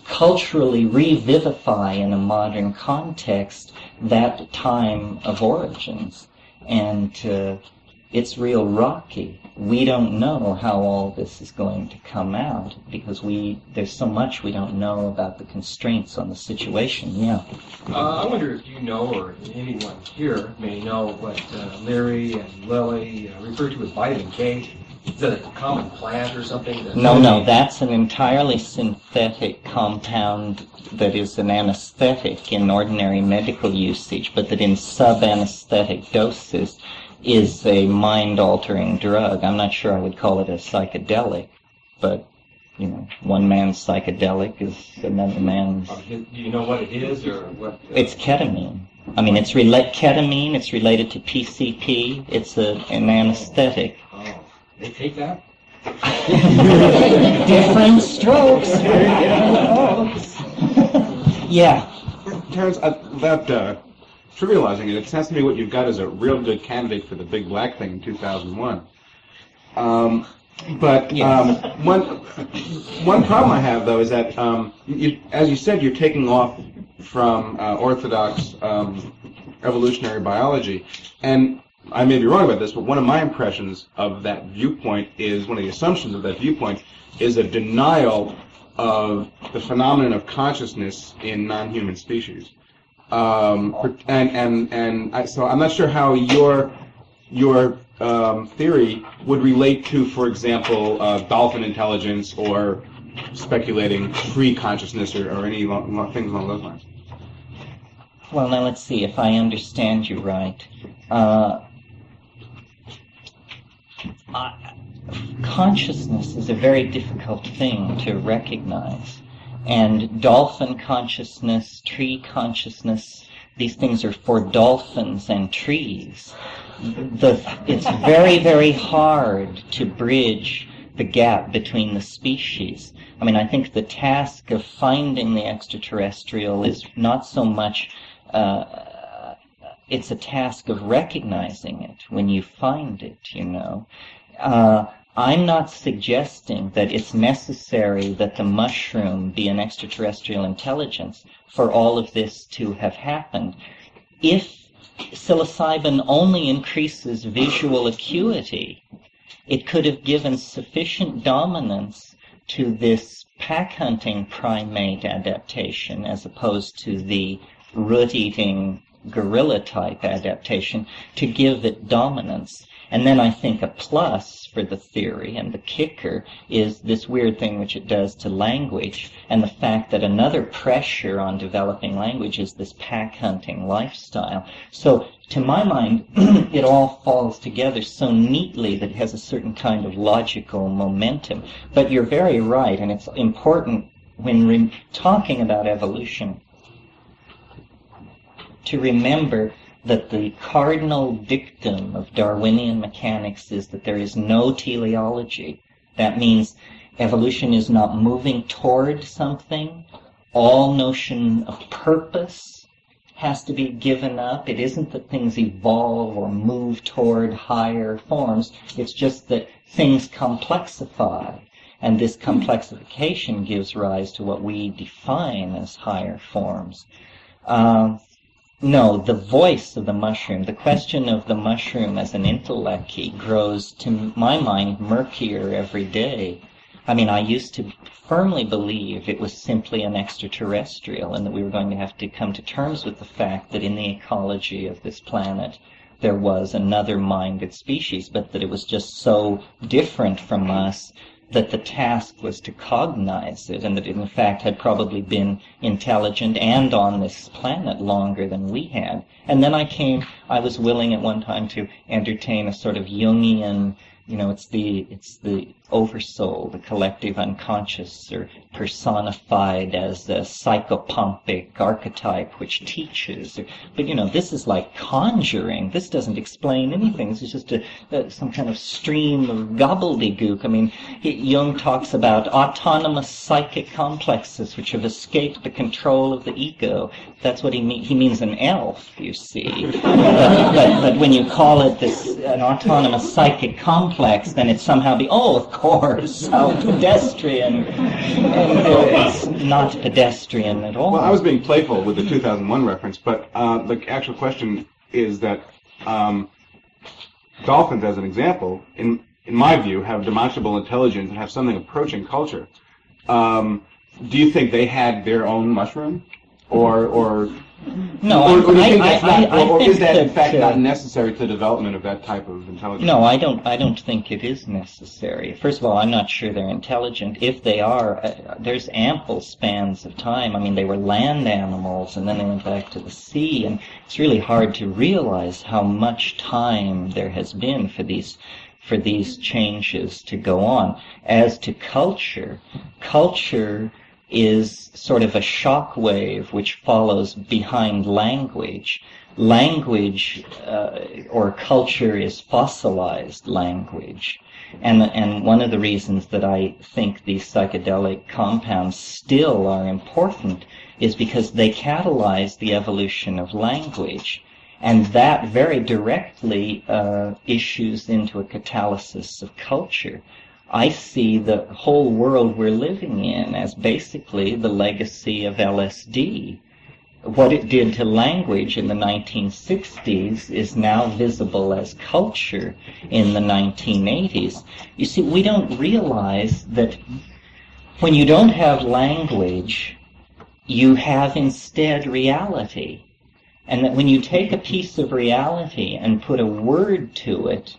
culturally revivify in a modern context that time of origins. And it's real rocky. We don't know how all this is going to come out because there's so much we don't know about the constraints on the situation. Yeah. I wonder if you know, or anyone here may know, what Larry and Lily refer to as vitamin K. Is that a common plant or something? No, that's an entirely synthetic compound that is an anesthetic in ordinary medical usage, but that in sub-anesthetic doses is a mind-altering drug. I'm not sure I would call it a psychedelic, but, one man's psychedelic is another man's... Do you know what it is, or what? It's ketamine. I mean, ketamine, it's related to PCP, it's an anesthetic. Oh, they take that? Different strokes for different folks. Yeah. Terence, without trivializing it, it sounds to me what you've got is a real good candidate for the Big Black thing in 2001. But one problem I have, though, is that, as you said, you're taking off from orthodox evolutionary biology. And I may be wrong about this, but one of my impressions of that viewpoint is, one of the assumptions of that viewpoint, is a denial of the phenomenon of consciousness in non-human species. So I'm not sure how your theory would relate to, for example, dolphin intelligence or speculating free consciousness or any things along those lines. Well, now let's see if I understand you right. Consciousness is a very difficult thing to recognize. And dolphin consciousness, tree consciousness, these things are for dolphins and trees. It's very, very hard to bridge the gap between the species. I mean, I think the task of finding the extraterrestrial is not so much, it's a task of recognizing it when you find it, I'm not suggesting that it's necessary that the mushroom be an extraterrestrial intelligence for all of this to have happened. If psilocybin only increases visual acuity, it could have given sufficient dominance to this pack-hunting primate adaptation as opposed to the root-eating gorilla-type adaptation to give it dominance. And then I think a plus for the theory and the kicker is this weird thing which it does to language, and the fact that another pressure on developing language is this pack-hunting lifestyle. So, to my mind, it all falls together so neatly that it has a certain kind of logical momentum. But you're very right, and it's important when talking about evolution to remember that the cardinal dictum of Darwinian mechanics is that there is no teleology. That means evolution is not moving toward something. All notion of purpose has to be given up. It isn't that things evolve or move toward higher forms. It's just that things complexify. And this complexification gives rise to what we define as higher forms. No, the voice of the mushroom, the question of the mushroom as an intellechy grows, to my mind, murkier every day. I mean, I used to firmly believe it was simply an extraterrestrial and that we were going to have to come to terms with the fact that in the ecology of this planet there was another minded species, but that it was just so different from us that the task was to cognize it, and that it in fact had probably been intelligent and on this planet longer than we had. And then I was willing at one time to entertain a sort of Jungian, it's the oversoul, the collective unconscious, or personified as a psychopompic archetype which teaches. But this is like conjuring. This doesn't explain anything. This is just some kind of stream of gobbledygook. I mean, Jung talks about autonomous psychic complexes which have escaped the control of the ego. That's what he means. He means an elf, you see. But when you call it an autonomous psychic complex, then it somehow of course, how pedestrian. And it's not pedestrian at all. Well, I was being playful with the 2001 reference, but the actual question is that dolphins, as an example, in my view, have demonstrable intelligence and have something approaching culture. Do you think they had their own mushroom, or No, or do you think I that's not, or think is that in fact that, not necessary to the development of that type of intelligence? No, I don't think it is necessary. First of all, I'm not sure they're intelligent. If they are, there's ample spans of time. I mean, they were land animals, and then they went back to the sea, and it's really hard to realize how much time there has been for these changes to go on. As to culture, culture is sort of a shock wave which follows behind language. Language or culture is fossilized language. And one of the reasons that I think these psychedelic compounds still are important is because they catalyze the evolution of language. And that very directly issues into a catalysis of culture. I see the whole world we're living in as basically the legacy of LSD. What it did to language in the 1960s is now visible as culture in the 1980s. You see, we don't realize that when you don't have language, you have instead reality. And that when you take a piece of reality and put a word to it,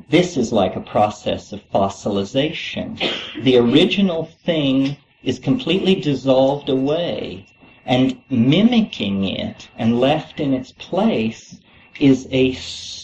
this is like a process of fossilization. The original thing is completely dissolved away, and mimicking it and left in its place is a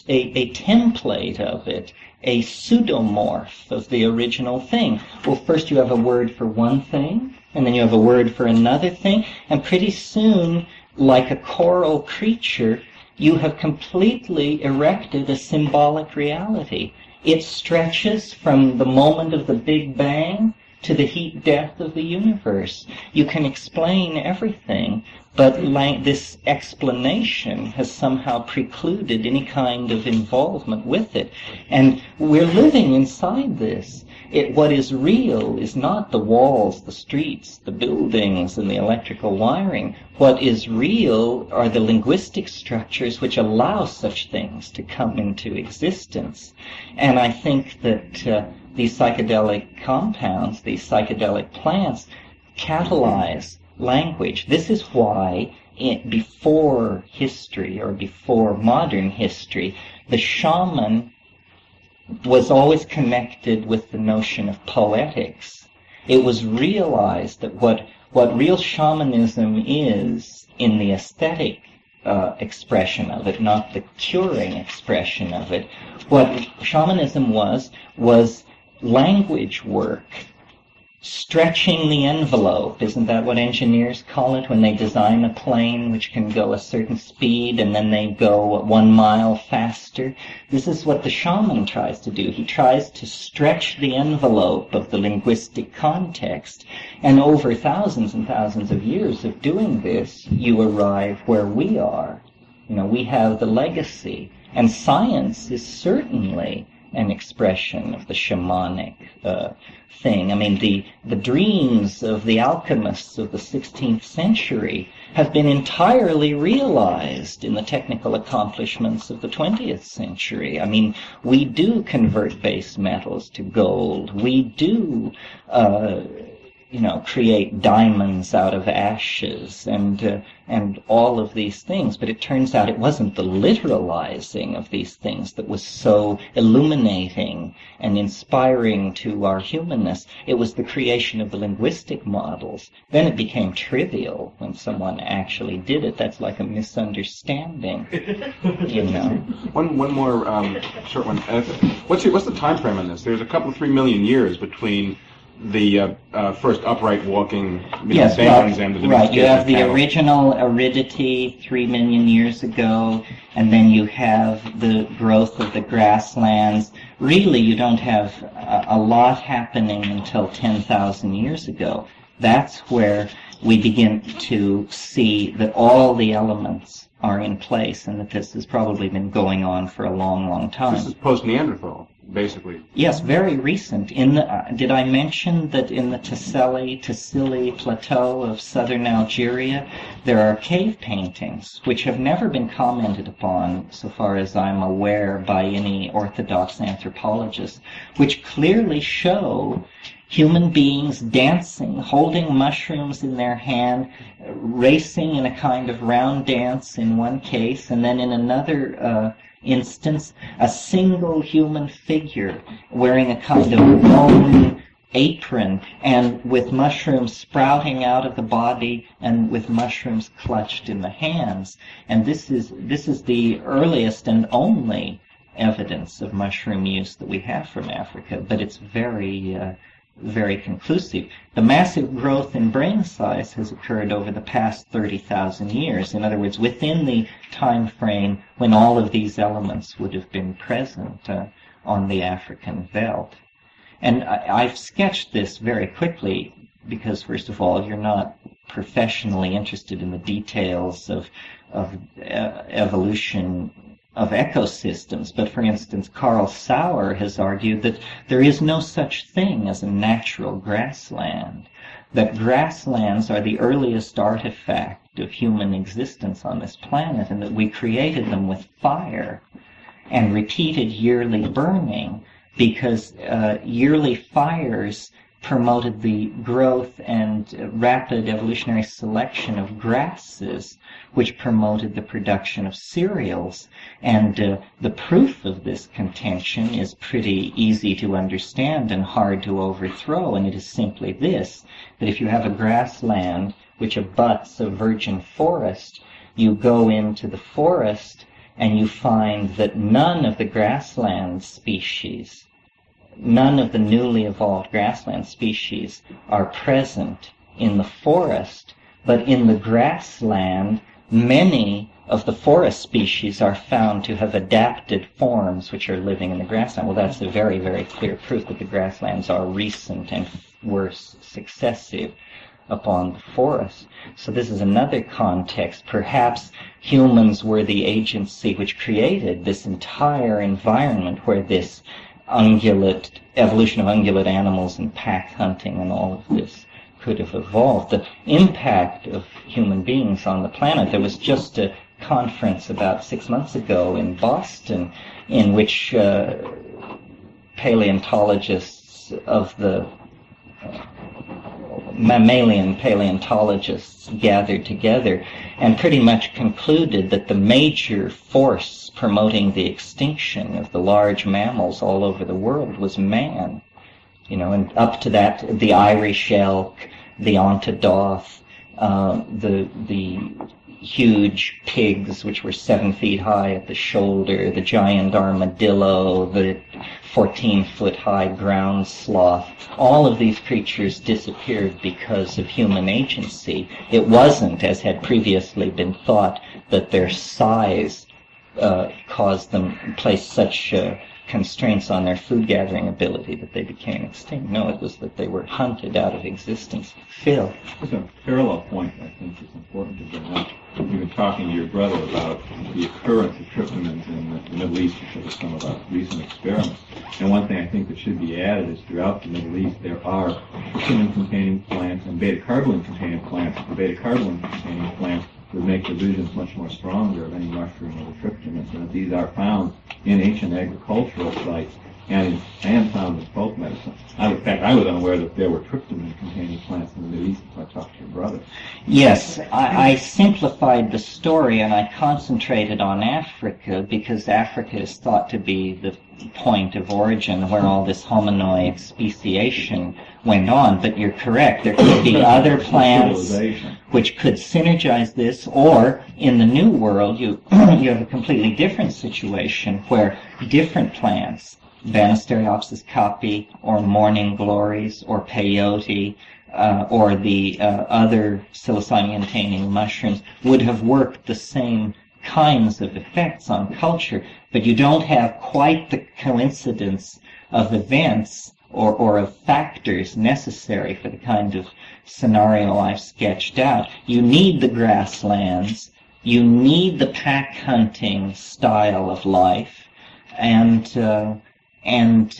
template of it, a pseudomorph of the original thing. Well, first you have a word for one thing, and then you have a word for another thing, and pretty soon, like a choral creature, you have completely erected a symbolic reality. It stretches from the moment of the Big Bang to the heat death of the universe. You can explain everything, but this explanation has somehow precluded any kind of involvement with it. And we're living inside this. What is real is not the walls, the streets, the buildings, and the electrical wiring. What is real are the linguistic structures which allow such things to come into existence. And I think that these psychedelic compounds, these psychedelic plants, catalyze language. This is why before history, or before modern history, the shaman was always connected with the notion of poetics. It was realized that what real shamanism is in the aesthetic expression of it, not the curing expression of it, what shamanism was language work, stretching the envelope. Isn't that what engineers call it when they design a plane which can go a certain speed and then they go 1 mile faster? This is what the shaman tries to do. He tries to stretch the envelope of the linguistic context. And over thousands and thousands of years of doing this, you arrive where we are. You know, we have the legacy. And science is certainly an expression of the shamanic thing. I mean, the dreams of the alchemists of the 16th century have been entirely realized in the technical accomplishments of the 20th century. I mean, we do convert base metals to gold. We do create diamonds out of ashes and all of these things. But it turns out it wasn't the literalizing of these things that was so illuminating and inspiring to our humanness. It was the creation of the linguistic models. Then it became trivial when someone actually did it. That's like a misunderstanding, you know. One more short one. What's the time frame on this? There's a couple, 3 million years between the first upright walking bands and the right. You have the cattle. original aridity 3 million years ago, and then you have the growth of the grasslands. Really, you don't have a lot happening until 10,000 years ago. That's where we begin to see that all the elements are in place, and that this has probably been going on for a long, long time. This is post-Neanderthal. basically. Yes, very recent. Did I mention that in the Tassili Plateau of southern Algeria, there are cave paintings which have never been commented upon, so far as I'm aware, by any orthodox anthropologist, which clearly show human beings dancing, holding mushrooms in their hand, racing in a kind of round dance in one case, and then in another instance, a single human figure wearing a kind of bone apron and with mushrooms sprouting out of the body and with mushrooms clutched in the hands. And this is the earliest and only evidence of mushroom use that we have from Africa, but it's very conclusive. The massive growth in brain size has occurred over the past 30,000 years. In other words, within the time frame when all of these elements would have been present on the African veldt. And I've sketched this very quickly because, first of all, you're not professionally interested in the details of evolution of ecosystems, but for instance, Carl Sauer has argued that there is no such thing as a natural grassland, that grasslands are the earliest artifact of human existence on this planet, and that we created them with fire and repeated yearly burning because yearly fires promoted the growth and rapid evolutionary selection of grasses, which promoted the production of cereals. And the proof of this contention is pretty easy to understand and hard to overthrow, and it is simply this, that if you have a grassland which abuts a virgin forest, you go into the forest and you find that none of the grassland species, none of the newly evolved grassland species are present in the forest, but in the grassland, many of the forest species are found to have adapted forms which are living in the grassland. Well, that's a very, very clear proof that the grasslands are recent and worse successive upon the forest. So this is another context. Perhaps humans were the agency which created this entire environment where this evolution of ungulate animals and pack hunting and all of this could have evolved. The impact of human beings on the planet, there was just a conference about 6 months ago in Boston in which paleontologists of the mammalian paleontologists gathered together and pretty much concluded that the major force promoting the extinction of the large mammals all over the world was man. And up to that, the Irish elk, the Ontodoth, the huge pigs which were 7 feet high at the shoulder, the giant armadillo, the 14-foot high ground sloth. All of these creatures disappeared because of human agency. It wasn't, as had previously been thought, that their size caused them, placed such constraints on their food gathering ability that they became extinct. No, it was that they were hunted out of existence. Phil? There's a parallel point I think is important to bring up. You've been talking to your brother about the occurrence of tryptamines in the Middle East because of some of our recent experiments. And one thing I think that should be added is throughout the Middle East there are tryptamine-containing plants and beta-carbolin-containing plants. The beta-carbolin-containing plants would make the visions much more stronger of any mushroom or the tryptamines, and that these are found in ancient agricultural sites and found in folk medicine. In fact, I was unaware that there were tryptamine-containing plants in the Middle East until I talked to your brother. Yes, I simplified the story and I concentrated on Africa because Africa is thought to be the point of origin where all this hominoid speciation went on. But you're correct, there could be other plants which could synergize this, or in the New World you have a completely different situation where different plants, Banisteriopsis caapi, or morning glories, or peyote, or the other psilocybin-containing mushrooms, would have worked the same kinds of effects on culture, but you don't have quite the coincidence of events or of factors necessary for the kind of scenario I've sketched out. You need the grasslands, you need the pack hunting style of life, and And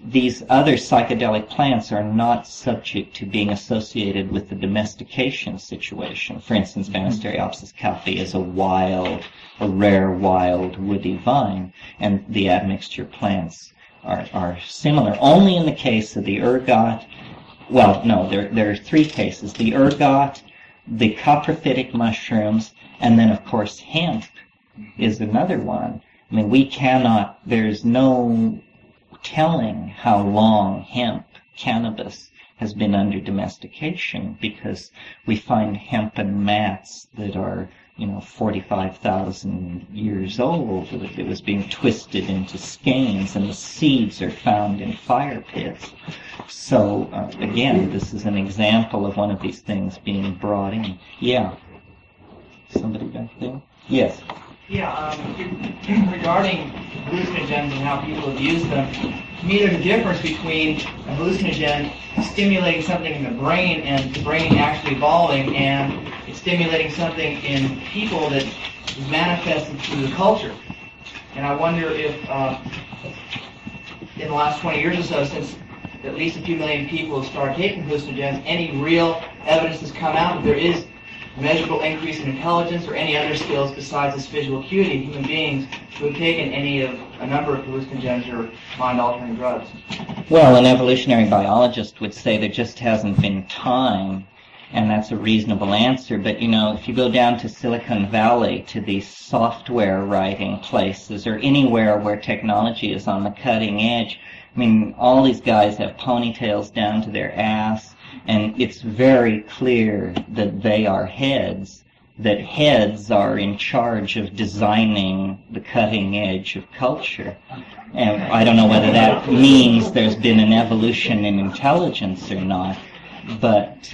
these other psychedelic plants are not subject to being associated with the domestication situation. For instance, Banisteriopsis caupi is a rare wild woody vine, and the admixture plants are similar. Only in the case of the ergot, well, no, there are three cases: the ergot, the coprophytic mushrooms, and then, of course, hemp is another one. I mean, there's no telling how long hemp, cannabis, has been under domestication, because we find hempen mats that are, 45,000 years old. It was being twisted into skeins, and the seeds are found in fire pits. So, again, this is an example of one of these things being brought in. Yeah. Somebody back there? Yes. Yeah, regarding hallucinogens and how people have used them, to me there's a difference between a hallucinogen stimulating something in the brain and the brain actually evolving, and it's stimulating something in people that is manifested through the culture. And I wonder if in the last 20 years or so, since at least a few million people have started taking hallucinogens, any real evidence has come out that there is measurable increase in intelligence or any other skills besides this visual acuity in human beings who have taken a number of hallucinogens or mind-altering drugs. Well, an evolutionary biologist would say there just hasn't been time, and that's a reasonable answer. But, if you go down to Silicon Valley, to these software writing places, or anywhere where technology is on the cutting edge, I mean, all these guys have ponytails down to their ass, and it's very clear that they are heads, that heads are in charge of designing the cutting edge of culture. And I don't know whether that means there's been an evolution in intelligence or not, but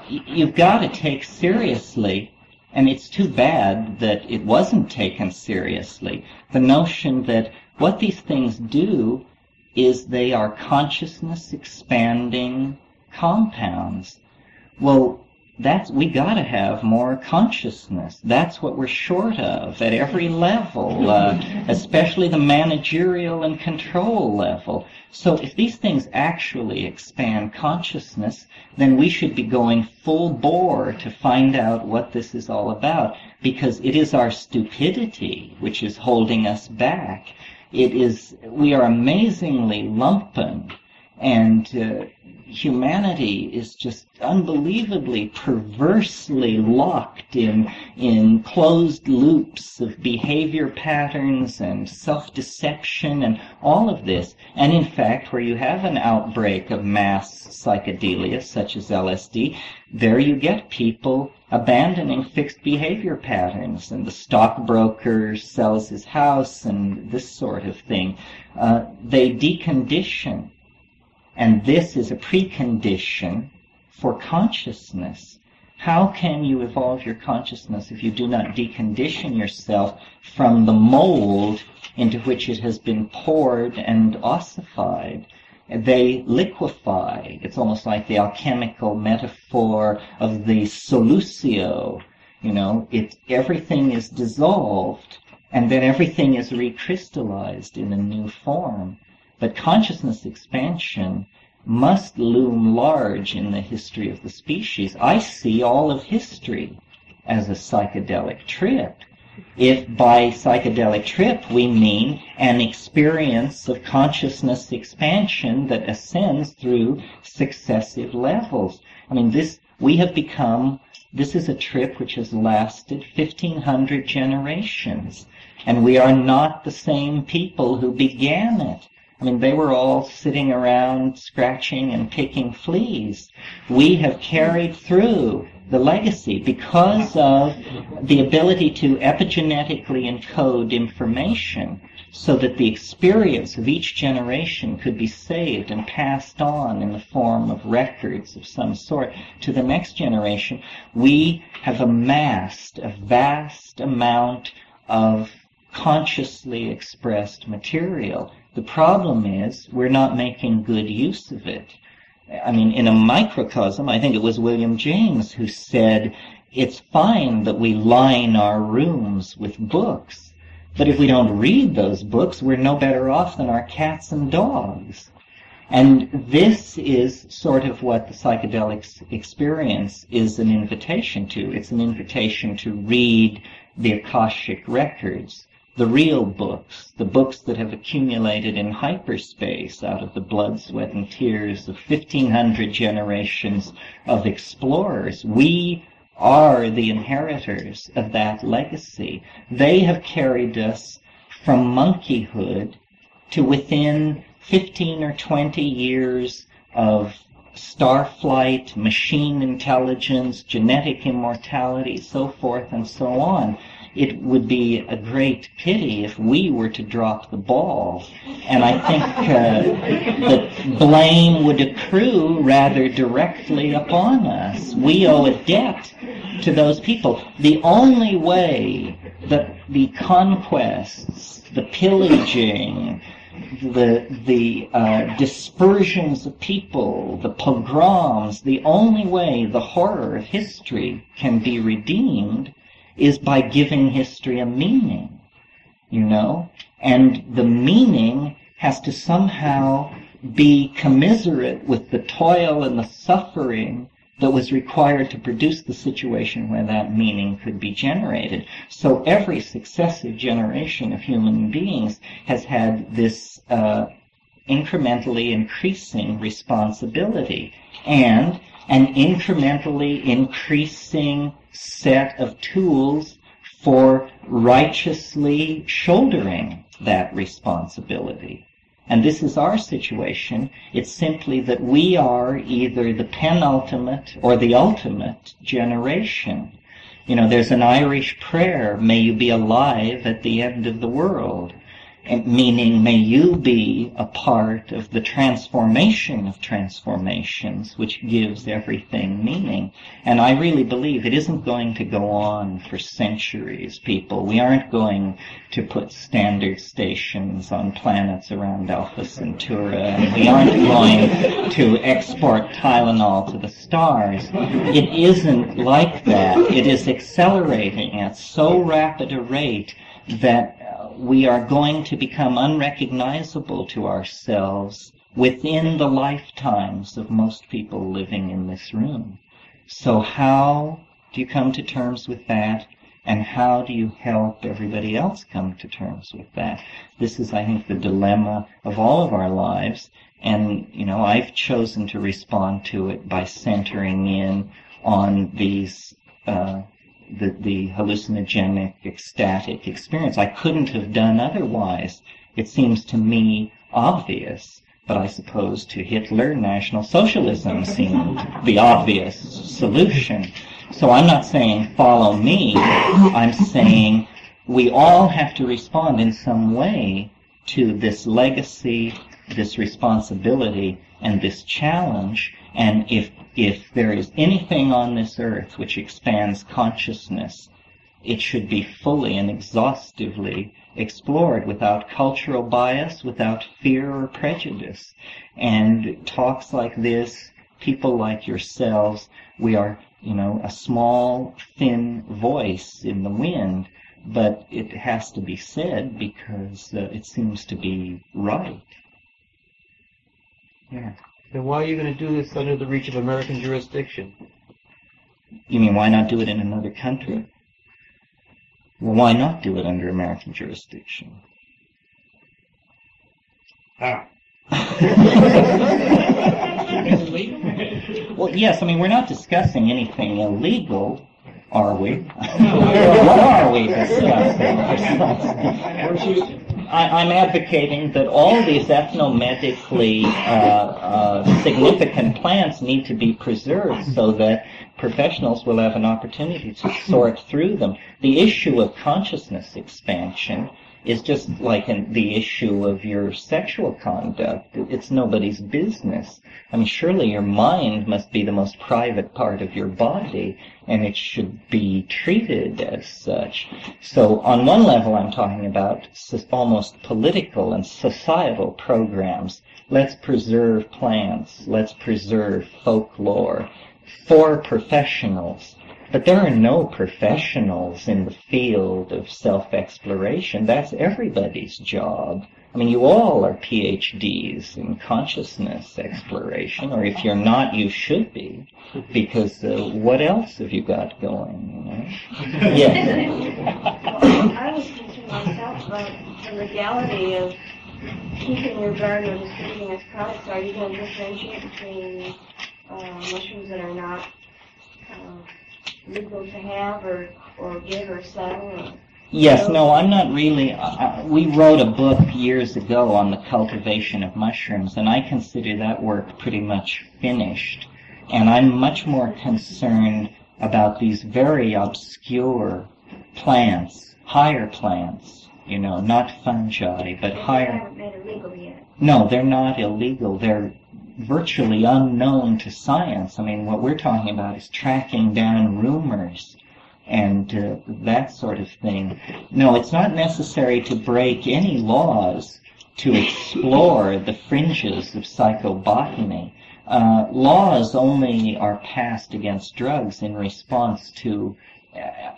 you've got to take seriously, and it's too bad that it wasn't taken seriously, the notion that what these things do is they are consciousness expanding compounds. Well, we gotta have more consciousness. That's what we're short of at every level, especially the managerial and control level. So if these things actually expand consciousness, then we should be going full bore to find out what this is all about, because it is our stupidity which is holding us back. We are amazingly lumpen, and humanity is just unbelievably perversely locked in closed loops of behavior patterns and self-deception and all of this. And in fact, where you have an outbreak of mass psychedelia, such as LSD, there you get people abandoning fixed behavior patterns, and the stockbroker sells his house and this sort of thing. They decondition. And this is a precondition for consciousness. How can you evolve your consciousness if you do not decondition yourself from the mold into which it has been poured and ossified? They liquefy. It's almost like the alchemical metaphor of the solutio. Everything is dissolved, and then everything is recrystallized in a new form. But consciousness expansion must loom large in the history of the species. I see all of history as a psychedelic trip. If by psychedelic trip we mean an experience of consciousness expansion that ascends through successive levels. I mean, this is a trip which has lasted 1,500 generations, and we are not the same people who began it. I mean, they were all sitting around scratching and picking fleas. We have carried through the legacy because of the ability to epigenetically encode information so that the experience of each generation could be saved and passed on in the form of records of some sort to the next generation. We have amassed a vast amount of consciously expressed material. The problem is we're not making good use of it. I mean, in a microcosm, I think it was William James who said, it's fine that we line our rooms with books, But if we don't read those books, we're no better off than our cats and dogs. And this is sort of what the psychedelic experience is an invitation to. It's an invitation to read the Akashic records, the real books, the books that have accumulated in hyperspace out of the blood, sweat, and tears of 1,500 generations of explorers. We are the inheritors of that legacy. They have carried us from monkeyhood to within 15 or 20 years of starflight, machine intelligence, genetic immortality, so forth and so on. It would be a great pity if we were to drop the ball. And I think that blame would accrue rather directly upon us. We owe a debt to those people. The only way that the conquests, the pillaging, the dispersions of people, the pogroms, the only way the horror of history can be redeemed is by giving history a meaning, you know? And the meaning has to somehow be commiserate with the toil and the suffering that was required to produce the situation where that meaning could be generated. So every successive generation of human beings has had this incrementally increasing responsibility and an incrementally increasing set of tools for righteously shouldering that responsibility. And this is our situation. It's simply that we are either the penultimate or the ultimate generation. You know, there's an Irish prayer, may you be alive at the end of the world, meaning may you be a part of the transformation of transformations, which gives everything meaning. And I really believe it isn't going to go on for centuries, people. We aren't going to put standard stations on planets around Alpha Centauri, and we aren't going to export Tylenol to the stars. It isn't like that. It is accelerating at so rapid a rate that we are going to become unrecognizable to ourselves within the lifetimes of most people living in this room. So how do you come to terms with that? And how do you help everybody else come to terms with that? This is, I think, the dilemma of all of our lives. And, you know, I've chosen to respond to it by centering in on these the hallucinogenic, ecstatic experience. I couldn't have done otherwise. It seems to me obvious, but I suppose to Hitler, National Socialism seemed the obvious solution. So I'm not saying follow me. I'm saying we all have to respond in some way to this legacy, this responsibility, and this challenge. And if there is anything on this earth which expands consciousness, it should be fully and exhaustively explored without cultural bias, without fear or prejudice. And talks like this, people like yourselves, we are, you know, a small, thin voice in the wind, but it has to be said because it seems to be right. Yeah. Then why are you going to do this under the reach of American jurisdiction? You mean why not do it in another country? Well, why not do it under American jurisdiction? Ah. Well, yes, I mean, we're not discussing anything illegal, are we? What are we discussing? I'm advocating that all these ethnomedically significant plants need to be preserved so that professionals will have an opportunity to sort through them. The issue of consciousness expansion is just like the issue of your sexual conduct. It's nobody's business. I mean, surely your mind must be the most private part of your body, and it should be treated as such. So on one level, I'm talking about almost political and societal programs. Let's preserve plants. Let's preserve folklore for professionals. But there are no professionals in the field of self-exploration. That's everybody's job. I mean, you all are PhDs in consciousness exploration, or if you're not, you should be, because what else have you got going, you know? Yes. I was concerned myself about the legality of keeping your garden or distributing its products. Are you going to differentiate between mushrooms that are not legal to have or give or sell? Or Yes, no, I'm not really. We wrote a book years ago on the cultivation of mushrooms, and I consider that work pretty much finished. And I'm much more concerned about these very obscure plants, higher plants, you know, not fungi, but higher. They haven't made it legal yet. No, they're not illegal. They're virtually unknown to science. I mean, what we're talking about is tracking down rumors and that sort of thing. No, it's not necessary to break any laws to explore the fringes of psychobotany. Laws only are passed against drugs in response to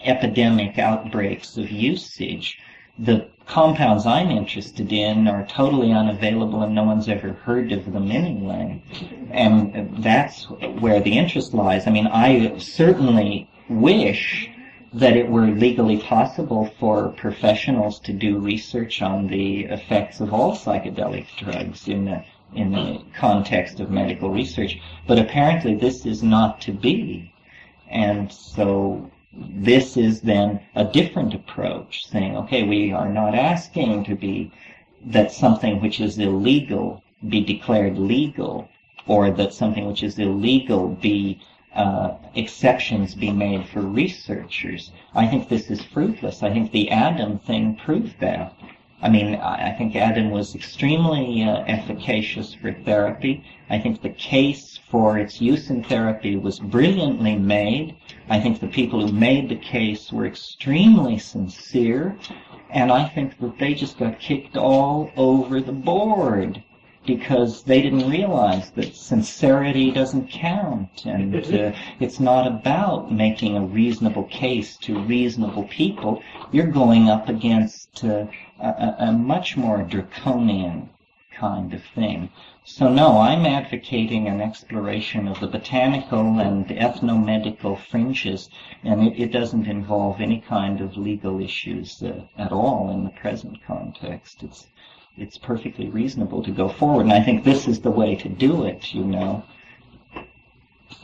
epidemic outbreaks of usage. The compounds I'm interested in are totally unavailable and no one's ever heard of them anyway. And that's where the interest lies. I mean, I certainly wish that it were legally possible for professionals to do research on the effects of all psychedelic drugs in the context of medical research. But apparently this is not to be. And so this is then a different approach, saying, okay, we are not asking that something which is illegal be declared legal, or that something which is illegal be exceptions be made for researchers. I think this is fruitless. I think the Adam thing proved that. I mean, I think Adam was extremely efficacious for therapy. I think the case for its use in therapy was brilliantly made. I think the people who made the case were extremely sincere. And I think that they just got kicked all over the board because they didn't realize that sincerity doesn't count, and it's not about making a reasonable case to reasonable people. You're going up against a much more draconian kind of thing. So no, I'm advocating an exploration of the botanical and ethnomedical fringes, and it doesn't involve any kind of legal issues at all in the present context. It's perfectly reasonable to go forward, and I think this is the way to do it, you know.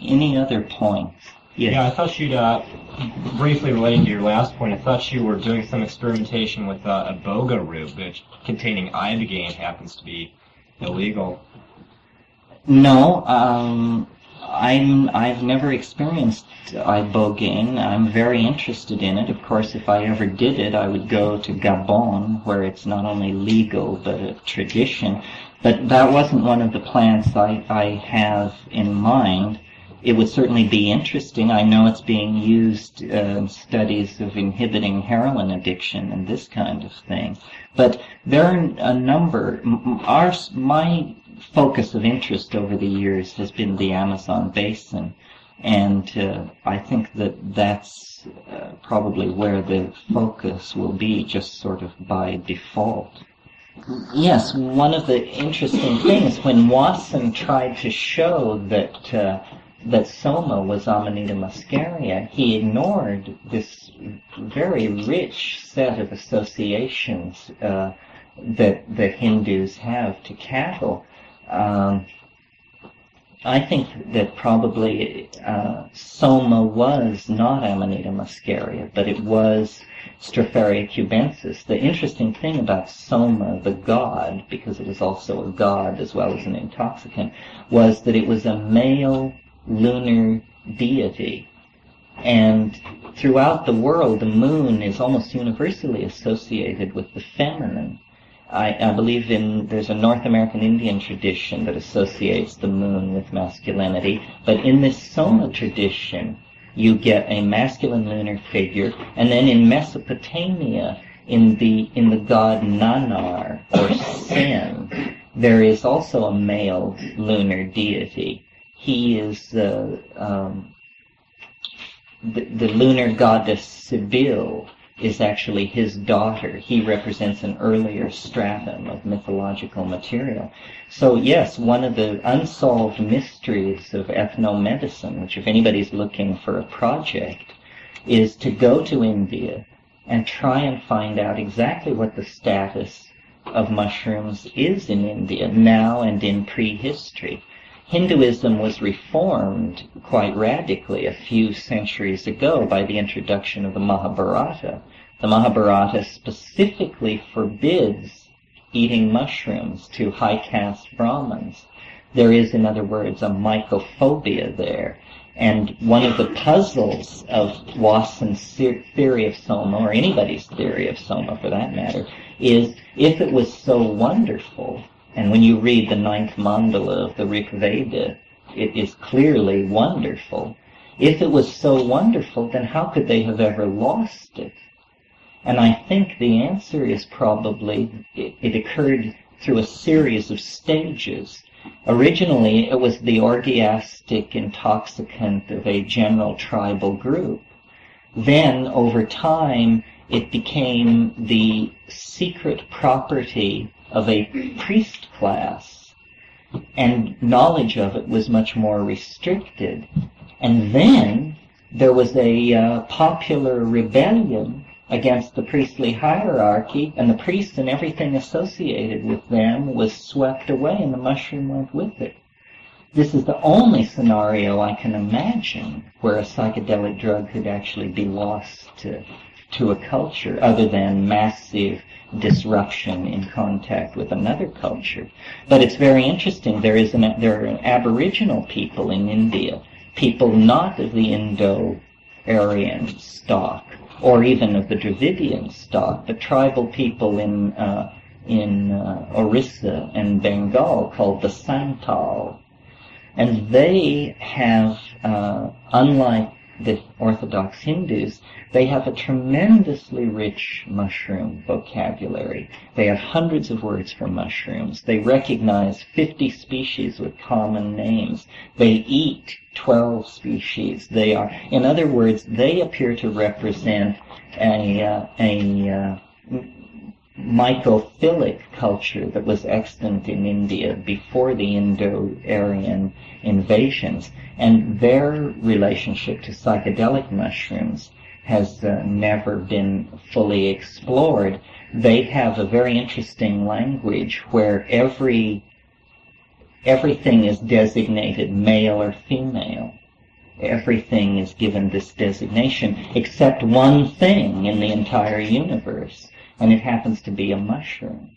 Any other points? Yes. Yeah, I thought you'd, briefly relating to your last point, I thought you were doing some experimentation with iboga root, which containing ibogaine happens to be illegal. No, I've never experienced ibogaine. I'm very interested in it. Of course, if I ever did it, I would go to Gabon, where it's not only legal, but a tradition. But that wasn't one of the plants I have in mind. It would certainly be interesting. I know it's being used in studies of inhibiting heroin addiction and this kind of thing. But there are a number. My focus of interest over the years has been the Amazon basin, and I think that that's probably where the focus will be, just sort of by default. Yes, one of the interesting things, when Watson tried to show that soma was Amanita muscaria, he ignored this very rich set of associations that Hindus have to cattle. I think that probably soma was not Amanita muscaria, but it was Stropharia cubensis. The interesting thing about soma, the god, because it is also a god as well as an intoxicant, was that it was a male lunar deity. And throughout the world, the moon is almost universally associated with the feminine. I believe there's a North American Indian tradition that associates the moon with masculinity, but in this Soma tradition, you get a masculine lunar figure, and then in Mesopotamia, in the god Nanar, or Sin, there is also a male lunar deity. He is the lunar goddess Sibyl is actually his daughter. He represents an earlier stratum of mythological material. So yes, one of the unsolved mysteries of ethnomedicine, which if anybody's looking for a project, is to go to India and try and find out exactly what the status of mushrooms is in India now and in prehistory. Hinduism was reformed quite radically a few centuries ago by the introduction of the Mahabharata. The Mahabharata specifically forbids eating mushrooms to high caste Brahmins. There is, in other words, a mycophobia there. And one of the puzzles of Watson's theory of Soma, or anybody's theory of Soma for that matter, is if it was so wonderful, and when you read the ninth mandala of the Rig Veda, it is clearly wonderful. If it was so wonderful, then how could they have ever lost it? And I think the answer is probably it occurred through a series of stages. Originally, it was the orgiastic intoxicant of a general tribal group. Then, over time, it became the secret property of a priest class, and knowledge of it was much more restricted. And then there was a popular rebellion against the priestly hierarchy, and the priests and everything associated with them was swept away, and the mushroom went with it. This is the only scenario I can imagine where a psychedelic drug could actually be lost to a culture, other than massive disruption in contact with another culture. But it's very interesting. There are Aboriginal people in India, people not of the Indo-Aryan stock, or even of the Dravidian stock, but tribal people in Orissa and Bengal called the Santal. And they have, unlike the Orthodox Hindus, they have a tremendously rich mushroom vocabulary. They have hundreds of words for mushrooms. They recognize 50 species with common names. They eat 12 species. They are, in other words, they appear to represent a mycophilic culture that was extant in India before the Indo-Aryan invasions, and their relationship to psychedelic mushrooms has never been fully explored. They have a very interesting language where everything is designated male or female. Everything is given this designation except one thing in the entire universe, and it happens to be a mushroom.